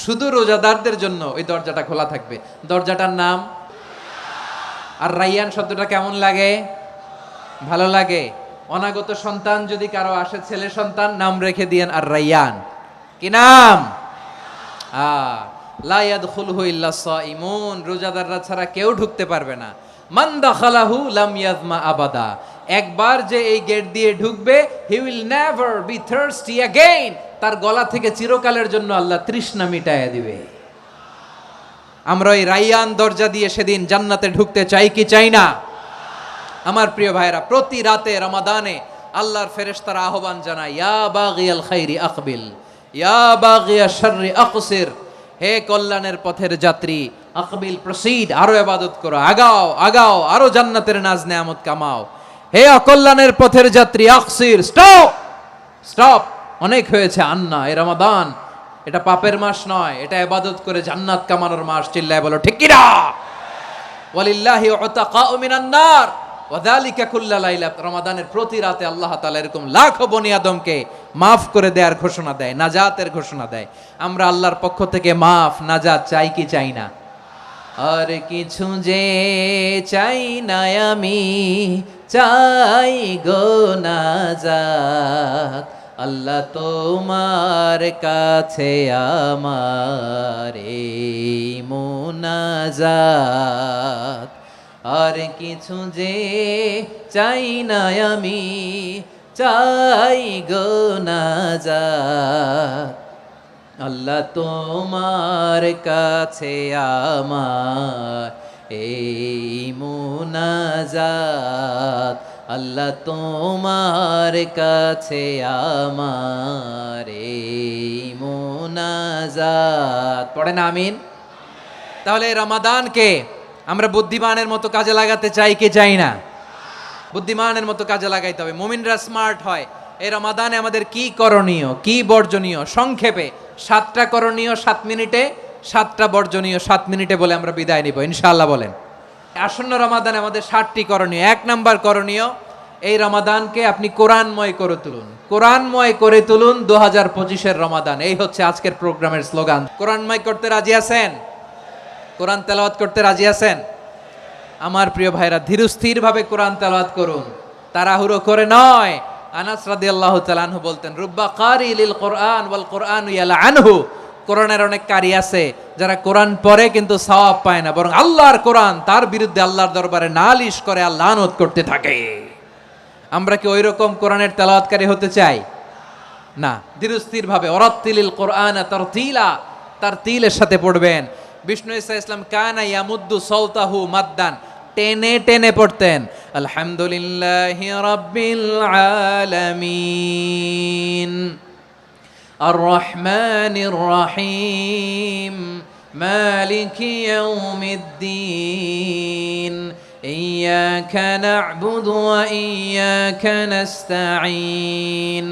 শুধু রোজাদারদের জন্য ওই দরজাটা খোলা থাকবে। দরজাটার নাম আর রায়্যান। শব্দটা কেমন লাগে? ভালো লাগে। অনাগত সন্তান যদি কারো আসে, ছেলে সন্তান, নাম রেখে দিয়েন আর রায়্যান। কি নাম? লা ইয়াদখুলুহু ইল্লা সাইমুন, রোজাদাররা ছাড়া কেউ ঢুকতে পারবে না। মান দাখালাহু লাম ইয়াজমা আবাদা, একবার যে এই গেট দিয়ে ঢুকবে, he will never be thirsty again, তার গলা থেকে চিরকালের জন্য আল্লাহ তৃষ্ণা মিটাইয়া দিবে। আমরা ওই রায়্যান দরজা দিয়ে সেদিন জান্নাতে ঢুকতে চাই কি চাই না? আমার প্রিয় ভাইরা, প্রতি রাতে রমাদানে আল্লাহর ফেরেশতারা আহ্বান জানায়, ইয়া বাগিয়াল খাইরি আকবিল, ইয়া বাগিয়াশ শাররি আকসির, হে কল্যাণের পথের যাত্রী, আকবিল, প্রসিড, আরো ইবাদত করো, আগাও আগাও, আরো জান্নাতের নাজ নেয়ামত কামাও। হে অকল্যাণের পথের যাত্রী, আকসির, স্টপ স্টপ, অনেক হয়েছে। আন্না, এ রমাদান এটা পাপের মাস নয়, এটা ইবাদত করে জান্নাত কামানোর মাস। চিল্লায় বলো ঠিক কি না? ওয়ালিল্লাহি উতাকাউ মিনান নার ওয়া যালিকা কুল্লা লাইলা, রমাদানের প্রতি রাতে আল্লাহ তাআলা এরকম লাখো বনি আদমকে মাফ করে দেওয়ার ঘোষণা দেয়, নাজাতের ঘোষণা দেয়। আমরা আল্লাহর পক্ষ থেকে মাফ, নাজাত চাই কি চাই না? আর কিছু যে চাই না আমি, চাই গো নাজাত, আল্লাহ তোমার কাছে আমার এই মুনাজাত। আর কিছু যে চাই না আমি, চাই গো নাজাত, আল্লাহ তোমার কাছে আমার এই মুনাজাত, আল্লাহ তোমার কাছে আমার এই মুনাজাত। পড়েন আমিন। তাহলে রমাদানকে আমরা বুদ্ধিমানের মতো কাজে লাগাতে চাই কি চাই না? বুদ্ধিমানের মতো কাজে লাগাইতে হবে। মুমিনরা স্মার্ট হয়। এই রমাদানে আমাদের কি করণীয়, কি বর্জনীয়? সংক্ষেপে 7টা করণীয় 7 মিনিটে, 7টা বর্জনীয় 7 মিনিটে বলে আমরা বিদায় নিব ইনশাআল্লাহ। বলেন, আসন্ন রমাদানে আমাদের 7টি করণীয়। 1 নাম্বার করণীয়, এই রমাদানকে আপনি কোরআনময় করে তুলুন, কোরআনময় করে তুলুন 2025-এর রমাদান। এই হচ্ছে আজকের প্রোগ্রামের স্লোগান। কোরআনময় করতে রাজি আছেন? কোরআন তেলাওয়াত করতে রাজি আছেন? আমার প্রিয় ভাইরা, ধীরস্থির ভাবে কোরআন তেলাওয়াত করুন, তাড়াহুড়ো করে নয়। আনাস রাদিয়াল্লাহু তাআলা আনহু বলতেন, রুব্বা কারি লিল কোরআন ওয়াল কোরআনু ইয়ালআনহু। কোরআনের অনেক কারি আছে যারা কোরআন পড়ে কিন্তু সওয়াব পায় না, বরং আল্লাহর কোরআন তার বিরুদ্ধে আল্লাহর দরবারে নালিশ করে আর লানত করতে থাকে। আমরা কি ওই রকম কোরআনের তেলাওয়াতকারী হতে চাই? না। ধীরস্থির ভাবে ওরাত্তিলিল কোরআন তারতিলা, তারতিলের সাথে পড়বেন। বিষ্ণু ঈসা ইসলাম কানা ইয়ামুদ্দু সাওতাহু মাদ্দান, টেনে টেনে পড়তেন। আলহামদুলিল্লাহি রাব্বিল আলামিন আর রহমানির রহিম মালিকি ইয়াউমিদ্দিন ইয়্যাকা না'বুদু ওয়া ইয়্যাকা নাস্তাঈন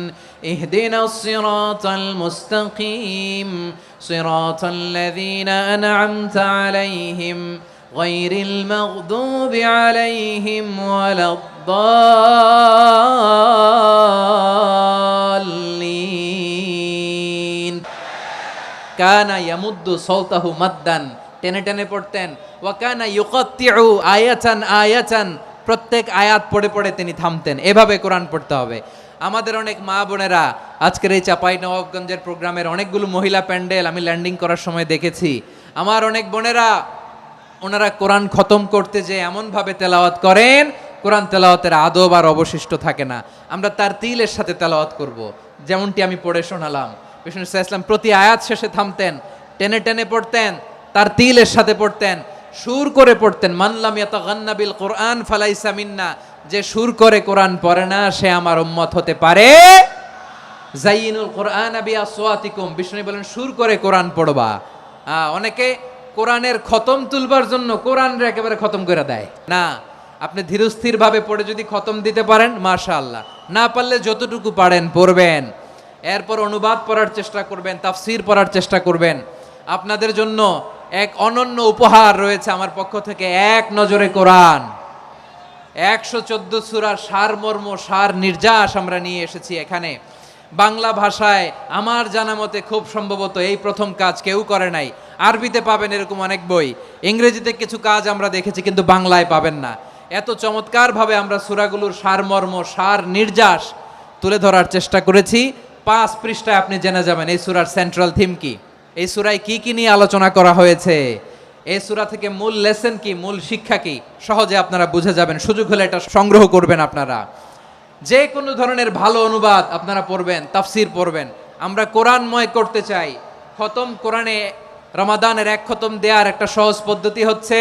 ইহদিনাস সিরাতাল মুস্তাকিম সিরাতাল লাযীনা আন'আমতা আলাইহিম গায়রিল মাগদুবি আলাইহিম ওয়ালাদ-দাল্লিন। কানা ইয়ামুদ্দু সাওতাহু মাদ্দান, টেনে টেনে পড়তেন। ওয়া কানা ইউকাত্তিউ আয়াতান আয়াতান, প্রত্যেক আয়াত পড়ে পড়ে তিনি থামতেন। এভাবে কোরআন পড়তে হবে। আমাদের অনেক মা বোনেরা আজকের এই চাঁপাইনবাবগঞ্জের প্রোগ্রামের অনেকগুলো মহিলা প্যান্ডেল আমি ল্যান্ডিং করার সময় দেখেছি। আমার অনেক বোনেরা ওনারা কোরআন খতম করতে যে এমনভাবে তেলাওয়াত করেন, কোরআন তেলাওয়াতের আদব আর অবশিষ্ট থাকে না। আমরা তার তিলের সাথে তেলাওয়াত করব, যেমনটি আমি পড়ে শোনালাম। বিষ্ণু ইসলাম প্রতি আয়াত শেষে থামতেন, টেনে টেনে পড়তেন, তার তিলের সাথে পড়তেন, সুর করে পড়তেন। মানলাম ইয়াতাগান্না বিল কোরআন ফালাইসা মিন্না, যে সুর করে কোরআন পড়ে না সে আমার উম্মত হতে পারে। জাইয়িনুল কোরআন বিআসওয়াতিকুম, বিষ্ণু বলেন সুর করে কোরআন পড়বা। অনেকে কোরআনের খতম তুলবার জন্য কোরআনরে একেবারে খতম করে দেয় না। আপনি ধীরস্থির ভাবে পড়ে যদি খতম দিতে পারেন মাশাআল্লাহ, না পারলে যতটুকু পারেন পড়বেন। এরপর অনুবাদ পড়ার চেষ্টা করবেন, তাফসির পড়ার চেষ্টা করবেন। আপনাদের জন্য এক অনন্য উপহার রয়েছে আমার পক্ষ থেকে, এক নজরে কোরআন। 114 সূরার সারমর্ম, সার নির্যাস আমরা নিয়ে এসেছি এখানে বাংলা ভাষায়। আমার জানা মতে খুব সম্ভবত এই প্রথম কাজ, কেউ করে নাই। আরবিতে পাবেন এরকম অনেক বই, ইংরেজিতে কিছু কাজ আমরা দেখেছি, কিন্তু বাংলায় পাবেন না। এত চমৎকারভাবে আমরা সূরাগুলোর সারমর্ম, সার নির্যাস তুলে ধরার চেষ্টা করেছি। 5 পৃষ্ঠায় আপনি জেনে যাবেন এই সূরার সেন্ট্রাল থিম কি, এই সূরায় কি কি নিয়ে আলোচনা করা হয়েছে, এই সূরা থেকে মূল লেসন কি, মূল শিক্ষা কি, সহজে আপনারা বুঝে যাবেন। সুযোগ হলে এটা সংগ্রহ করবেন আপনারা। যে কোনো ধরনের ভালো অনুবাদ আপনারা পড়বেন, তাফসির পড়বেন। আমরা কোরআনময় করতে চাই। খতম কোরআনে রমাদানের 1 খতম দেওয়ার একটা সহজ পদ্ধতি হচ্ছে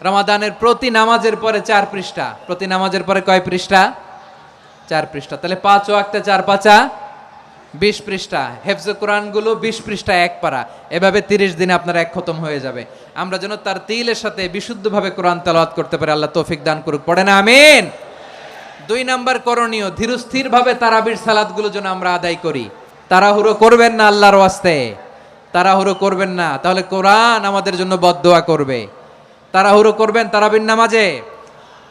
রমাদানের প্রতি নামাজের পরে 4 পৃষ্ঠা। প্রতি নামাজের পরে কয় পৃষ্ঠা? 4 পৃষ্ঠা। তাহলে 5 ওয়াক্তে 4 পাঁচা 20 পৃষ্ঠা। হেফজে কোরআনগুলো 20 পৃষ্ঠা 1 পারা। এভাবে 30 দিনে আপনার 1 খতম হয়ে যাবে। আমরা যেন তার তিলের সাথে বিশুদ্ধভাবে কোরআন তেলাওয়াত করতে পারি, আল্লাহ তৌফিক দান করুক। পড়ে না আমিন। 2 নাম্বার করণীয়, ধীরস্থির ভাবে তারাবির সালাতগুলো যেন আমরা আদায় করি। তাড়াহুড়ো করবেন না আল্লাহর ওয়াস্তে, তাড়াহুড়ো করবেন না, তাহলে কোরআন আমাদের জন্য বদদোয়া করবে। তাড়াহুড়ো করবেন তারাবির নামাজে।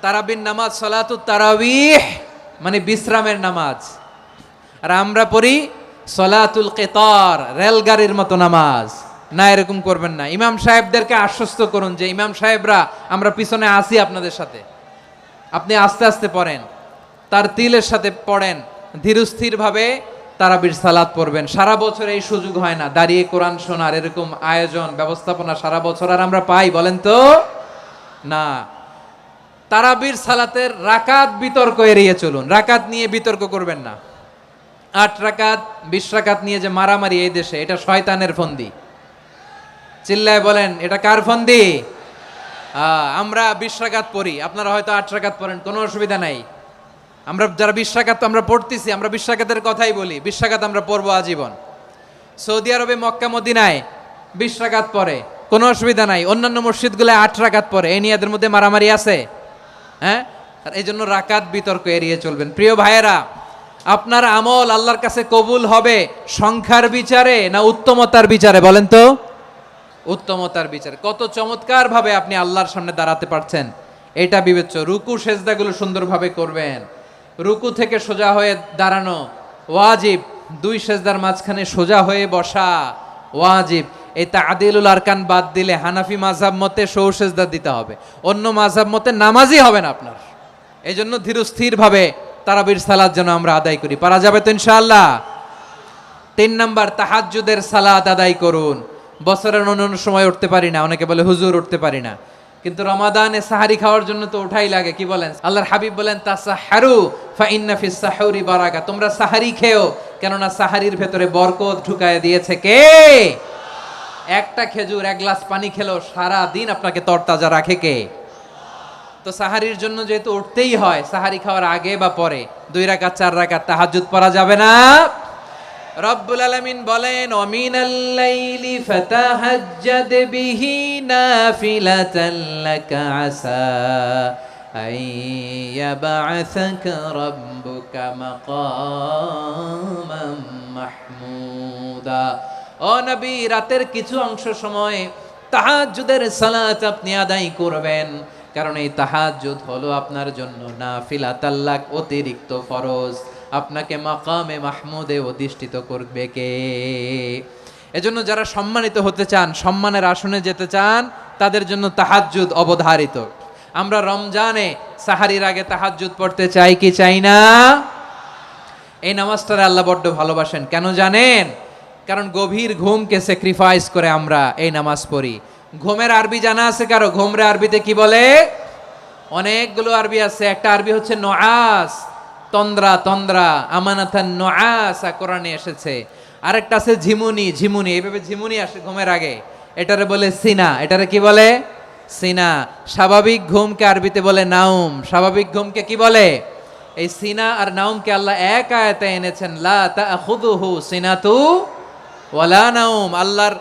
তারাবির নামাজ সালাতুত তারাবিহ মানে বিশ্রামের নামাজ। আর আমরা পড়ি সলাতুল কিতার, রেলগাড়ির মতো নামাজ। না, এরকম করবেন না। ইমাম সাহেবদেরকে আশ্বস্ত করুন যে ইমাম সাহেবরা আমরা পিছনে আসি আপনাদের সাথে, আপনি আস্তে আস্তে পড়েন, তার তিলের সাথে পড়েন, ধীরস্থির ভাবে তারাবির সালাত পড়বেন। সারা বছর এই সুযোগ হয় না দাঁড়িয়ে কোরআন শোনার, এরকম আয়োজন ব্যবস্থাপনা সারা বছর আর আমরা পাই বলেন তো না। তারাবির সালাতের রাকাত বিতর্ক এড়িয়ে চলুন, রাকাত নিয়ে বিতর্ক করবেন না। 8 রাকাত 20 রাকাত নিয়ে যে মারামারি এই দেশে, এটা শয়তানের ফন্দি। চিল্লায় বলেন এটা কার ফন্দি? আমরা 20 রাকাত পড়ি, আপনারা হয়তো 8 রাকাত পড়েন, কোনো অসুবিধা নাই। আমরা যারা 20 রাকাত আমরা পড়তেছি, আমরা 20 রাকাতের কথাই বলি, 20 রাকাত আমরা পড়বো আজীবন। সৌদি আরবে মক্কা মদিনায় 20 রাকাত পড়ে, কোনো অসুবিধা নাই। অন্যান্য মসজিদগুলো 8 রাকাত পড়ে, এই নিয়ে এদের মধ্যে মারামারি আছে? হ্যাঁ, এই জন্য রাকাত বিতর্ক এড়িয়ে চলবেন। প্রিয় ভাইয়েরা, আপনার আমল আল্লাহর কাছে কবুল হবে সংখ্যার বিচারে না উত্তমতার বিচারে বলেন তো? উত্তমতার বিচারে। কত চমৎকার ভাবে আপনি আল্লাহর সামনে দাঁড়াতে পারছেন এটা বিবেচ্য। রুকু সেজদাগুলো সুন্দরভাবে করবেন। রুকু থেকে সোজা হয়ে দাঁড়ানো ওয়াজিব, দুই সেজদার মাঝখানে সোজা হয়ে বসা ওয়াজিব। এই তা'দিলুল আরকান বাদ দিলে হানাফি মাযহাব মতে সৌ সেজদা দিতে হবে, অন্য মাযহাব মতে নামাজই হবে না আপনার। এই জন্য ধীরস্থিরভাবে তারাবির সালাত যেন আমরা আদায় করি। পারা যাবে তো ইনশাআল্লাহ? 3 নাম্বার, তাহাজ্জুদের সালাত আদায় করুন। বছরের অন্যান্য সময় উঠতে পারি না, অনেকে বলে হুজুর উঠতে পারি না, কিন্তু রমাদানে সাহারি খাওয়ার জন্য তো ওঠাই লাগে। কি বলেন? আল্লাহর হাবিব বলেন তাসাহহারু ফা ইন্না ফিস সাহুরি বারাকা, তোমরা সাহারি খেও, কেননা সাহারির ভেতরে বরকত ঢুকায় দিয়েছে কে? একটা খেজুর, এক গ্লাস পানি খেলেও সারা দিন আপনাকে তরতাজা রাখে কে? তো সাহারির জন্য যেহেতু উঠতেই হয়, সাহারি খাওয়ার আগে বা পরে 2 রাকাত 4 রাকাত তাহাজ্জুদ পড়া যাবে না? রব্বুল আলামিন বলেন ওয়ামিনাল লাইলি ফাতাহাজ্জাদ বিহি নাফিলাতান লাকা আসা আইয়াবআসাকা রাব্বুকা মাকামান মাহমুদা। ও নবী, রাতের কিছু অংশ সময় তাহাজ্জুদের সালাত আপনি আদায় করবেন, কারণ এই তাহাজ্জুদ হলো আপনার জন্য নাফিলাতাল লাক, অতিরিক্ত ফরজ। আপনাকে মাকামে মাহমুদে অধিষ্ঠিত করবে কে? এজন্য যারা সম্মানিত হতে চান, সম্মানের আসনে যেতে চান, তাদের জন্য তাহাজ্জুদ অবধারিত। আমরা রমজানে সাহারির আগে তাহাজ্জুদ পড়তে চাই কি চাই না? এই নামাজটারে আল্লাহ বড্ড ভালোবাসেন, কেন জানেন? কারণ গভীর ঘুমকে স্যাক্রিফাইস করে আমরা এই নামাজ পড়ি। ঘুমের আরবি জানা আছে কারো? ঘুমরে আরবিতে কি বলে? অনেকগুলো আরবি আছে। একটা আরবি হচ্ছে নুআস, তন্দ্রা, তন্দ্রা, আমানাতান নুআসা কোরআনে এসেছে। আরেকটা আছে ঝিমুনি, ঝিমুনি, এইভাবে ঝিমুনি আসে ঘুমের আগে, এটারে বলে সিনা। এটারে কি বলে? সিনা। স্বাভাবিক ঘুমকে আরবিতে বলে নাউম। স্বাভাবিক ঘুমকে কি বলে? এই সিনা আর নাউমকে আল্লাহ এক আয়াতে এনেছেন, লা তাখুযুহু সিনাতু ওয়ালা নাউম। আল্লাহর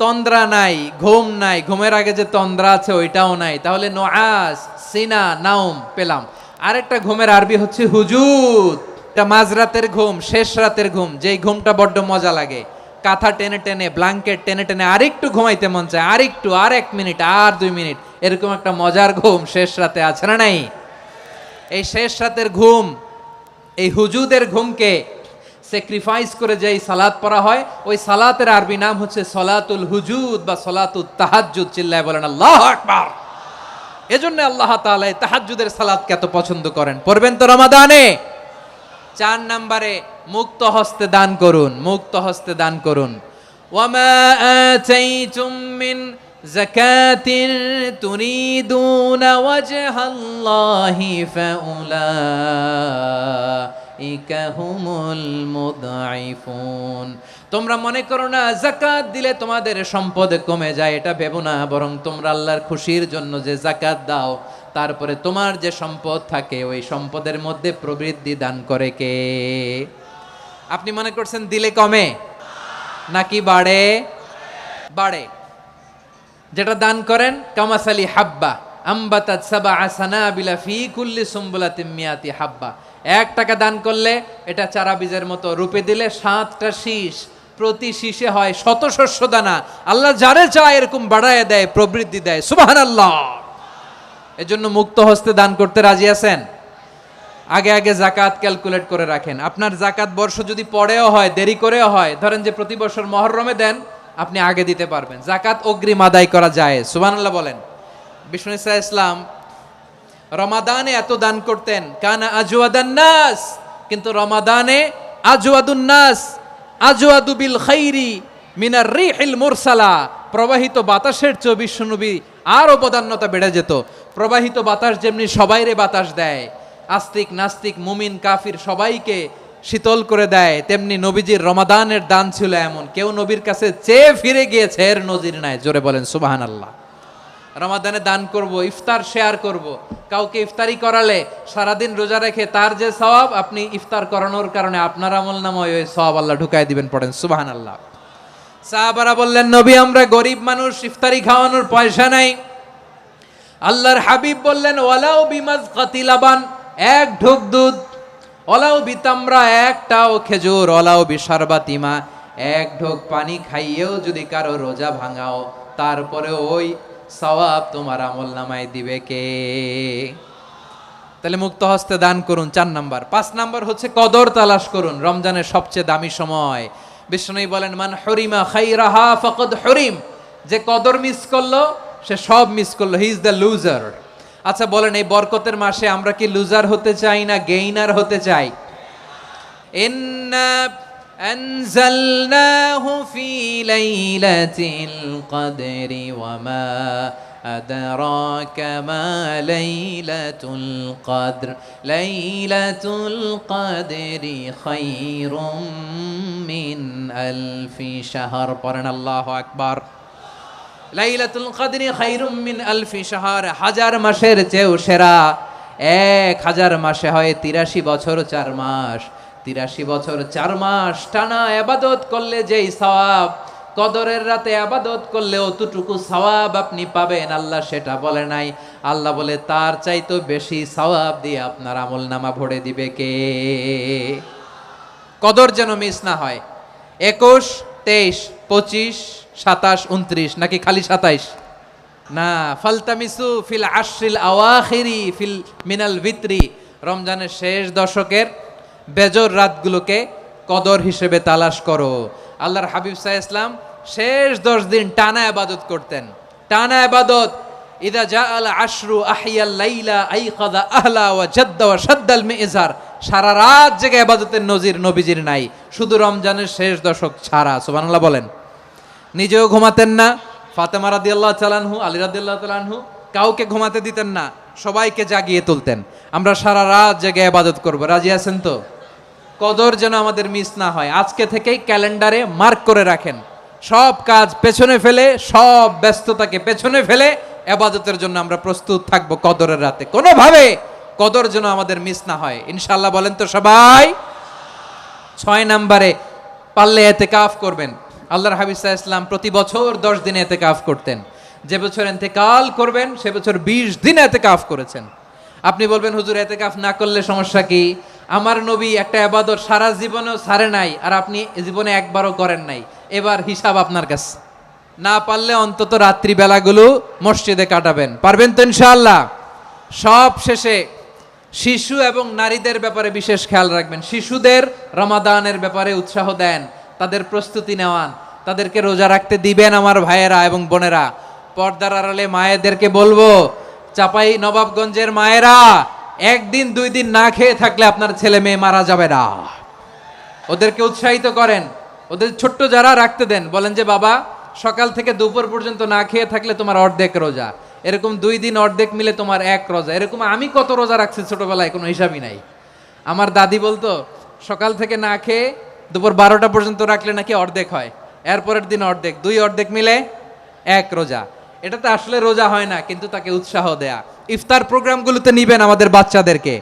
তন্দ্রা নাই, ঘুম নাই, ঘুমের আগে যে তন্দ্রা আছে ওইটাও নাই। তাহলে নুআস, সিনা, নাউম পেলাম। আরেকটা ঘুমের আরবি হচ্ছে হুজুদ। এটা মাঝরাতের ঘুম, শেষ রাতের ঘুম, যেই ঘুমটা বড্ড মজা লাগে। কাঁথা টেনে টেনে, ব্ল্যাঙ্কেট টেনে টেনে আরেকটু ঘুমাইতে মন চায়, আরেকটু, আর 1 মিনিট, আর 2 মিনিট, এরকম একটা মজার ঘুম শেষ রাতে আছে না নাই? এই শেষ রাতের ঘুম, এই হুজুদের ঘুমকে স্যাক্রিফাইস করে যেই সালাত পড়া হয়, ওই সালাতের আরবি নাম হচ্ছে সলাতুল হুজুদ বা সলাতুত তাহাজ্জুদ। চিল্লায় বলেন আল্লাহু আকবার। এজন্য আল্লাহ তাআলা এই তাহাজ্জুদের সালাতকে এত পছন্দ করেন। পড়বেন তো রমাদানে? 4 নম্বরে, মুক্ত হস্তে দান করুন। মুক্ত হস্তে দান করুন। ওয়ামা আতাইতুম মিন যাকাতিন তুরিদুনা ওয়াজহাল্লাহি ফাউলাইকা হুমুল মুদঈফুন। তোমরা মনে করো না যাকাত দিলে তোমাদের সম্পদ কমে যায়, এটা ভেবো না, বরং তোমরা আল্লাহর খুশির জন্য যে যাকাত দাও, তারপরে তোমার যে সম্পদ থাকে ওই সম্পদের মধ্যে প্রবৃদ্ধি দান করে কে? আপনি মনে করছেন দিলে কমে নাকি বাড়ে? বাড়ে। যেটা দান করেন, কামাসালি হাব্বা আম্বাতাত সাবআ সানাবিলা ফি কুল্লি সুম্বুলাতিন মিয়াতি হাব্বা। 1 টাকা দান করলে এটা চারা বীজের মতো, রূপে দিলে 7টা শীষ, প্রতি শীষে হয় 100 শস্য দানা। আল্লাহ যারে চায় এরকম বাড়ায় দেয়, প্রবৃদ্ধি দেয়। সুবহানাল্লাহ। এজন্য মুক্ত হস্তে দান করতে রাজি আছেন? আগে আগে যাকাত ক্যালকুলেট করে রাখেন। আপনার যাকাত বর্ষ যদি পরেও হয়, দেরি করেও হয়, ধরেন যে প্রতি বছর মুহররমে দেন, আপনি আগে দিতে পারবেন। যাকাত অগ্রিম আদায় করা যায়। সুবহানাল্লাহ বলেন। বিষ্ণু ইসা ইসলাম রমাদানে এত দান করতেন, কানা আজওয়াদান নাস, কিন্তু রমাদানে আজওয়াদুন নাস আজওয়াদু বিল খাইরি মিনার রিহিল মুরসালা। প্রবাহিত বাতাসের চেয়ে বিশ্বনবী আরো বদান্যতা বেড়ে যেত। প্রবাহিত বাতাস যেমনি সবাইরে বাতাস দেয়, আস্তিক নাস্তিক মুমিন কাফির সবাইকে শীতল করে দেয়, তেমনি নবীজির রমাদানের দান ছিল এমন, কেউ নবীর কাছে চেয়ে ফিরে গিয়েছে এর নজির নাই। জোরে বলেন সুবহানাল্লাহ। রমাদানে দান করব, ইফতার শেয়ার করব। কাউকে ইফতারি করালে সারাদিন রোজা রেখে তার যে সওয়াব, আপনি ইফতার করানোর কারণে আপনার আমলনামায় ওই সওয়াব আল্লাহ ঢুকায় দিবেন। পড়েন সুবহানাল্লাহ। সাহাবারা বললেন, নবী আমরা গরিব মানুষ, ইফতারি খাওয়ানোর পয়সা নাই। আল্লাহর হাবিব বললেন, ওয়ালাউ বিমাজকাতি লাবান, 1 ঢোক দুধ, ওয়ালাউ বিতামরা, 1টাও খেজুর, ওয়ালাউ বিশারবাতিমা, 1 ঢোক পানি খাইয়েও যদি কারো রোজা ভাঙাও, তারপরে ওই সওয়াব তোমার আমলনামায় দিবে কে? তাহলে মুক্ত হস্তে দান করুন, 4 নাম্বার। 5 নাম্বার হচ্ছে কদর তালাশ করুন, রমজানের সবচেয়ে দামি সময়। বিষ্ণু বলেন, মান হরিমা খাইরাহা ফাকাদ হরিম, যে কদর মিস করলো সে সব মিস করলো, হি ইজ দ্য লুজার। আচ্ছা বলেন, এই বরকতের মাসে আমরা কি লুজার হতে চাই না গেইনার হতে চাই? ইন্না আনজালনাহু ফি লাইলাতিল কদরি ওয়া মা আদরাকা মা লাইলাতুল কদর লাইলাতুল কদরি খায়রুম মিন আলফি শাহর। পড়েন আল্লাহু আকবার। লাইলাতুল কদরি খায়রুম মিন আলফি শাহর, 1000 মাসের চেয়েও সেরা। 1000 মাসে হয় 83 বছর 4 মাস। 83 বছর 4 মাস টানা ইবাদত করলে যেই সওয়াব, কদরের রাতে ইবাদত করলে অতটুকু সওয়াব আপনি পাবেন, আল্লাহ সেটা বলে নাই। আল্লাহ বলে তার চাইতে বেশি সওয়াব দিয়ে আপনার আমলনামা ভরে দিবে কে? কদর যেন মিস না হয়। 21, 23, 25, 27, 29 নাকি খালি 27? না, ফালতামিসু ফিল আশরিল আওয়াখিরি ফিল মিনাল ভিতরি, রমজানের শেষ দশকের বেজর রাতগুলোকে কদর হিসেবে তালাশ করো। আল্লাহর হাবিব সাল্লাল্লাহু আলাইহি ওয়াসাল্লাম শেষ 10 দিন টানা ইবাদত করতেন, টানা ইবাদত। ইদা জাআল আশরু আহিয়াল লাইলা আইকাদা আহলা ওয়া জাদ্দা ওয়া শাদ্দাল মিজার, সারা রাত জেগে ইবাদতের নজির নবীজির নাই, শুধু রমজানের শেষ দশক ছাড়া। সুবহানাল্লাহ বলেন। নিজেও ঘুমাতেন না, ফাতেমা রাদিয়াল্লাহু তাআলা আনহু, আলী রাদিয়াল্লাহু তাআলা আনহু কাউকে ঘুমাতে দিতেন না, সবাইকে জাগিয়ে তুলতেন। আমরা সারা রাত জেগে ইবাদত করব, রাজি আছেন তো? কদর যেন আমাদের মিস না হয়। আজকে থেকেই ক্যালেন্ডারে মার্ক করে রাখেন, সব কাজ পেছনে ফেলে, সব ব্যস্ততাকে পেছনে ফেলে ইবাদতের জন্য আমরা প্রস্তুত থাকবো কদরের রাতে। কোনোভাবে কদর যেন আমাদের মিস না হয়, ইনশাআল্লাহ। বলেন তো সবাই? 6 নম্বরে পারলে ইতিকাফ করবেন। আল্লাহর হাবিব সাল্লাল্লাহু আলাইহি ওয়াসাল্লাম প্রতি বছর 10 দিন ইতিকাফ করতেন। যে বছর ইন্তেকাল করবেন সে বছর 20 দিন ইতিকাফ করেছেন। আপনি বলবেন, হুজুর ইতিকাফ না করলে সমস্যা কি? আমার নবী একটা ইবাদত সারা জীবনেও ছাড়ে নাই, আর আপনি জীবনে একবারও করেন নাই। এবার হিসাব আপনার কাছে। না পারলে অন্তত রাত্রি বেলাগুলো মসজিদে কাটাবেন, পারবেন তো ইনশাআল্লাহ? সব শেষে শিশু এবং নারীদের ব্যাপারে বিশেষ খেয়াল রাখবেন। শিশুদের রমাদানের ব্যাপারে উৎসাহ দেন, তাদের প্রস্তুতি নেওয়ান, তাদেরকে রোজা রাখতে দিবেন। আমার ভাইয়েরা এবং বোনেরা, পর্দার আড়ালে মায়েদেরকে বলবো, চাপাই নবাবগঞ্জের মায়েরা, 1 দিন 2 দিন না খেয়ে থাকলে আপনার ছেলে মেয়ে মারা যাবে না। ওদেরকে উৎসাহিত করেন, ওদের ছোট্ট যারা রাখতে দেন, বলেন যে বাবা সকাল থেকে দুপুর পর্যন্ত না খেয়ে থাকলে তোমার অর্ধেক রোজা, এরকম 2 দিন অর্ধেক মিলে তোমার 1 রোজা। এরকম আমি কত রোজা রাখছি ছোটবেলায়, কোনো হিসাবই নাই। আমার দাদি বলতো সকাল থেকে না খেয়ে দুপুর 12টা পর্যন্ত রাখলে নাকি অর্ধেক হয়, এরপরের দিন অর্ধেক, 2 অর্ধেক মিলে 1 রোজা। এটা তো আসলে রোজা হয় না, কিন্তু তাকে উৎসাহ দেয়া। ইফতার প্রোগ্রামগুলোতে নিবেন আমাদের বাচ্চাদেরকে,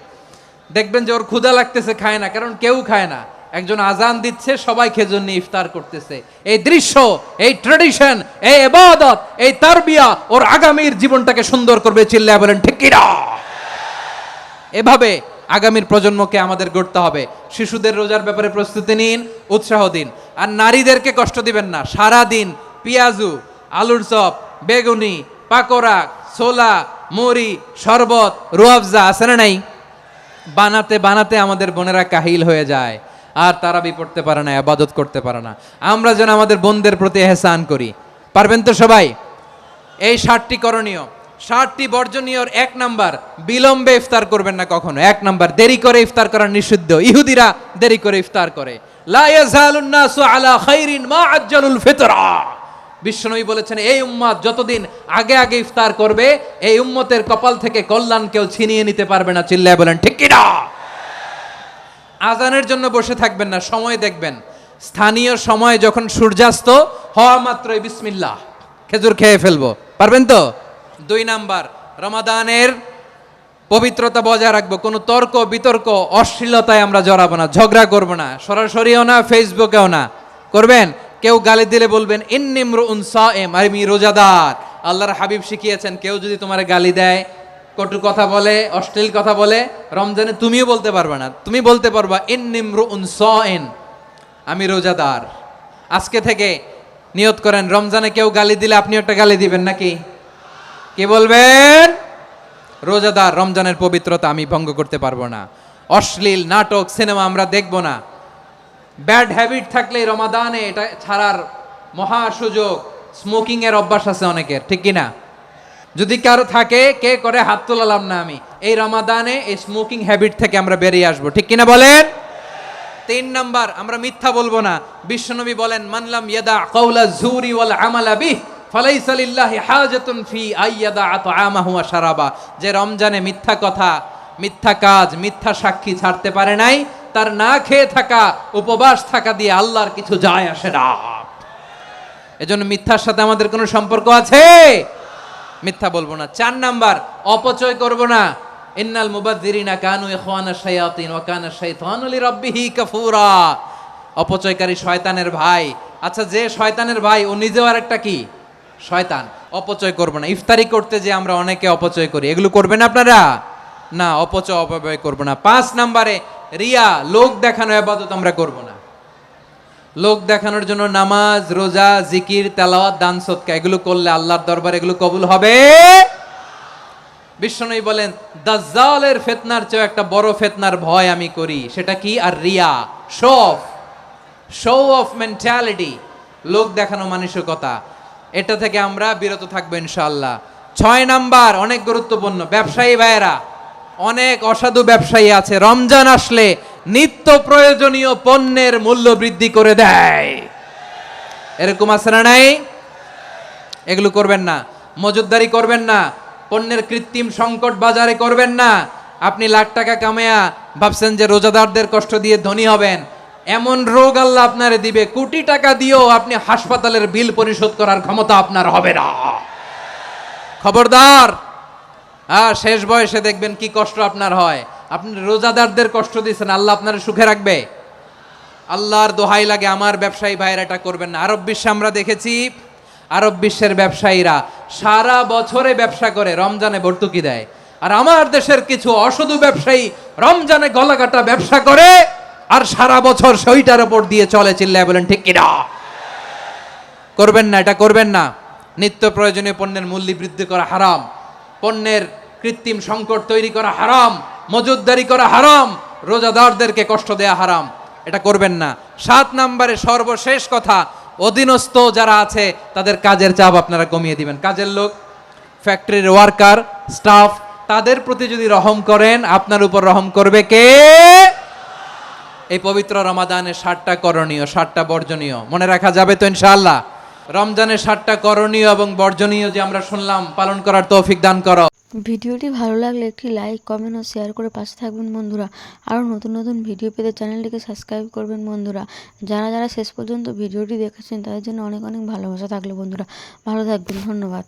দেখবেন যে ওর ক্ষুধা লাগতেছে, খায় না, কারণ কেউ খায় না। একজন আজান দিচ্ছে, সবাই খেজুর নিয়ে ইফতার করতেছে। এই দৃশ্য, এই ট্রেডিশন, এই ইবাদত, এই তারবিয়া ওর আগামীর জীবনটাকে সুন্দর করবে। চিল্লায় বলেন ঠিক কি না? এভাবে আগামীর প্রজন্মকে আমাদের গড়তে হবে। শিশুদের রোজার ব্যাপারে প্রস্তুতি নিন, উৎসাহ দিন। আর নারীদেরকে কষ্ট দিবেন না। সারা দিন পেঁয়াজু, আলুর চপ, বেগুনি, পাকোড়া, ছোলা, মুড়ি, শরবত, রুয়াবজা আছে না নাই? বানাতে বানাতে আমাদের বোনেরা কাহিল হয়ে যায়, আর তারাবি পড়তে পারে না, ইবাদত করতে পারে না। আমরা যেন আমাদের বোনদের প্রতি ইহসান করি, পারবেন তো সবাই? এই 7টি করণীয়, 7টি বর্জনীয়। 1 নাম্বার, বিলম্বে ইফতার করবেন না কখনো। 1 নাম্বার, দেরি করে ইফতার করা নিষিদ্ধ। ইহুদিরা দেরি করে ইফতার করে। লা ইয়াজালুন নাসু আলা খাইরিন মা আজ্জালুল ফিতরা। বিশ্বনবী বলেছেন, এই উম্মত যতদিন আগে আগে ইফতার করবে, এই উম্মতের কপাল থেকে কল্যাণ কেউ ছিনিয়ে নিতে পারবে না। চিল্লায় বলেন ঠিক কি না? আজানের জন্য বসে থাকবেন না, সময় দেখবেন। স্থানীয় সময় যখন সূর্যাস্ত হওয়া মাত্রই বিসমিল্লাহ, খেজুর খেয়ে ফেলবো, পারবেন তো? 2 নাম্বার, রমাদানের পবিত্রতা বজায় রাখবো। কোনো তর্ক বিতর্ক অশ্লীলতায় আমরা জড়াবো না, ঝগড়া করবো না, সরাসরিও না, ফেসবুকেও না। করবেন? কেউ গালি দিলে বলবেন ইন্নিমরুন সায়েম, আমি রোজাদার। আল্লাহর হাবিব শিখিয়েছেন, কেউ যদি তোমার গালি দেয়, কটু কথা বলে, অশ্লীল কথা বলে, রমজানে তুমিও বলতে পারবে না। তুমি বলতে পারবা ইন্নিমরুন সায়েম, আমি রোজাদার। আজকে থেকে নিয়ত করেন, রমজানে কেউ গালি দিলে আপনি একটা গালি দিবেন নাকি? কি বলবেন? রোজাদার রমজানের পবিত্রতা আমি ভঙ্গ করতে পারবো না। অশ্লীল নাটক সিনেমা আমরা দেখব না। ব্যাড হ্যাবিট থাকলে রমাদানে এটা ছাড়ার মহা সুযোগ। স্মোকিং এর অভ্যাস আছে অনেকের, ঠিক কি না? যদি কারো থাকে, কে করে হাত তোলালাম না আমি, এই রমাদানে এই স্মোকিং হ্যাবিট থেকে আমরা বেরিয়ে আসবো, ঠিক কিনা বলেন? 3 নাম্বার, আমরা মিথ্যা বলবো না। বিশ্বনবী বলেন, মানলাম ইয়াদা কাওলা যুরি ওয়াল আমালা বিহ ফালাইসা লিল্লাহি হাজাতুন ফি আইয়াদা আতআমাহু ওয়া শারাবা। যে রমজানে মিথ্যা কথা, মিথ্যা কাজ, মিথ্যা সাক্ষী ছাড়তে পারে নাই, তার না খেয়ে থাকা, উপবাস থাকা দিয়ে আল্লাহর কিছু যায় আসে না। এজন্য মিথ্যার সাথে আমাদের কোনো সম্পর্ক আছে? মিথ্যা বলবো না। 4 নাম্বার, অপচয় করব না। ইন্নাল মুবাযযিরিনা কানু ইখওয়ানাশ শায়াতিন ওয়া কানা শাইতানু লিরাব্বিহি কাফুরা। অপচয়কারী শয়তানের ভাই। আচ্ছা, যে শয়তানের ভাই ও নিজেও আরেকটা কি? শয়তান। অপচয় করব না। ইফতারি করতে যে আমরা অনেকে অপচয় করি, এগুলো করবেন আপনারা? না, অপচয় অপব্যয় করব না। 5 নাম্বারে, রিয়া, লোক দেখানো ইবাদত আমরা করব না। লোক দেখানোর জন্য নামাজ, রোজা, জিকির, তেলাওয়াত, দান সদকা এগুলো করলে আল্লাহর দরবারে এগুলো কবুল হবে? বিশ্বনবী বলেন, দাজ্জালের ফিতনার চেয়ে একটা বড় ফিতনার ভয় আমি করি, সেটা কি? আর রিয়া, শো অফ মেন্টালিটি, লোক দেখানো মানসিকতা। এটা থেকে আমরা বিরত থাকবো ইনশাআল্লাহ। 6 নাম্বার, অনেক গুরুত্বপূর্ণ, ব্যবসায়ী ভাইয়েরা, অনেক অসাধু ব্যবসায়ী আছে রমজান আসলে নিত্য প্রয়োজনীয় পণ্যের মূল্য বৃদ্ধি করে দেয়। এরকম আছে না নাই? এগুলো করবেন না। মজুদদারি করবেন না। পণ্যের কৃত্রিম সংকট বাজারে করবেন না। আপনি লাখ টাকা কামায়া ভাবছেন যে রোজাদারদের কষ্ট দিয়ে ধনী হবেন, এমন রোগ আল্লাহ আপনারে দিবে, কোটি টাকা দিয়েও আপনি হাসপাতালের বিল পরিশোধ করার ক্ষমতা আপনার হবে না। খবরদার। শেষ বয়সে দেখবেন কি কষ্ট আপনার হয়। আপনি রোজাদারদের কষ্ট দিচ্ছেন, আল্লাহ আপনার সুখে রাখবে? আল্লাহর দোহাই লাগে, আমার ব্যবসায়ী ভাইয়েরা এটা করবেন না। আরব বিশ্বে আমরা দেখেছি, আরব বিশ্বের ব্যবসায়ীরা সারা বছরে ব্যবসা করে, রমজানে ভর্তুকি দেয়। আর আমার দেশের কিছু অসাধু ব্যবসায়ী রমজানে গলাকাটা ব্যবসা করে আর সারা বছর সইটার উপর দিয়ে চলে। চিল্লায় বলেন ঠিক কিনা? করবেন না, এটা করবেন না। নিত্য প্রয়োজনীয় পণ্যের মূল্য বৃদ্ধি করা হারাম, পণ্যের কৃত্রিম সংকট তৈরি করা হারাম, মজুদদারি করা হারাম, রোজাদারদেরকে কষ্ট দেয়া হারাম, এটা করবেন না। 7 নাম্বারে সর্বশেষ কথা, অধীনস্থ যারা আছে তাদের কাজের চাপ আপনারা কমিয়ে দিবেন। কাজের লোক, ফ্যাক্টরির ওয়ার্কার, স্টাফ, তাদের প্রতি যদি রহম করেন, আপনার উপর রহম করবে কে? এই পবিত্র রমাদানের 7টা করণীয়, 7টা বর্জনীয় মনে রাখা যাবে তো ইনশাআল্লাহ? রমজানের 7টা করণীয় এবং বর্জনীয় যে আমরা শুনলাম, পালন করার তৌফিক দান করো। ভিডিওটি ভালো লাগলে একটি লাইক, কমেন্ট ও শেয়ার করে পাশে থাকবেন বন্ধুরা। আরও নতুন নতুন ভিডিও পেতে চ্যানেলটিকে সাবস্ক্রাইব করবেন বন্ধুরা। যারা যারা শেষ পর্যন্ত ভিডিওটি দেখেছেন তাদের জন্য অনেক অনেক ভালোবাসা থাকলো বন্ধুরা। ভালো থাকবেন, ধন্যবাদ।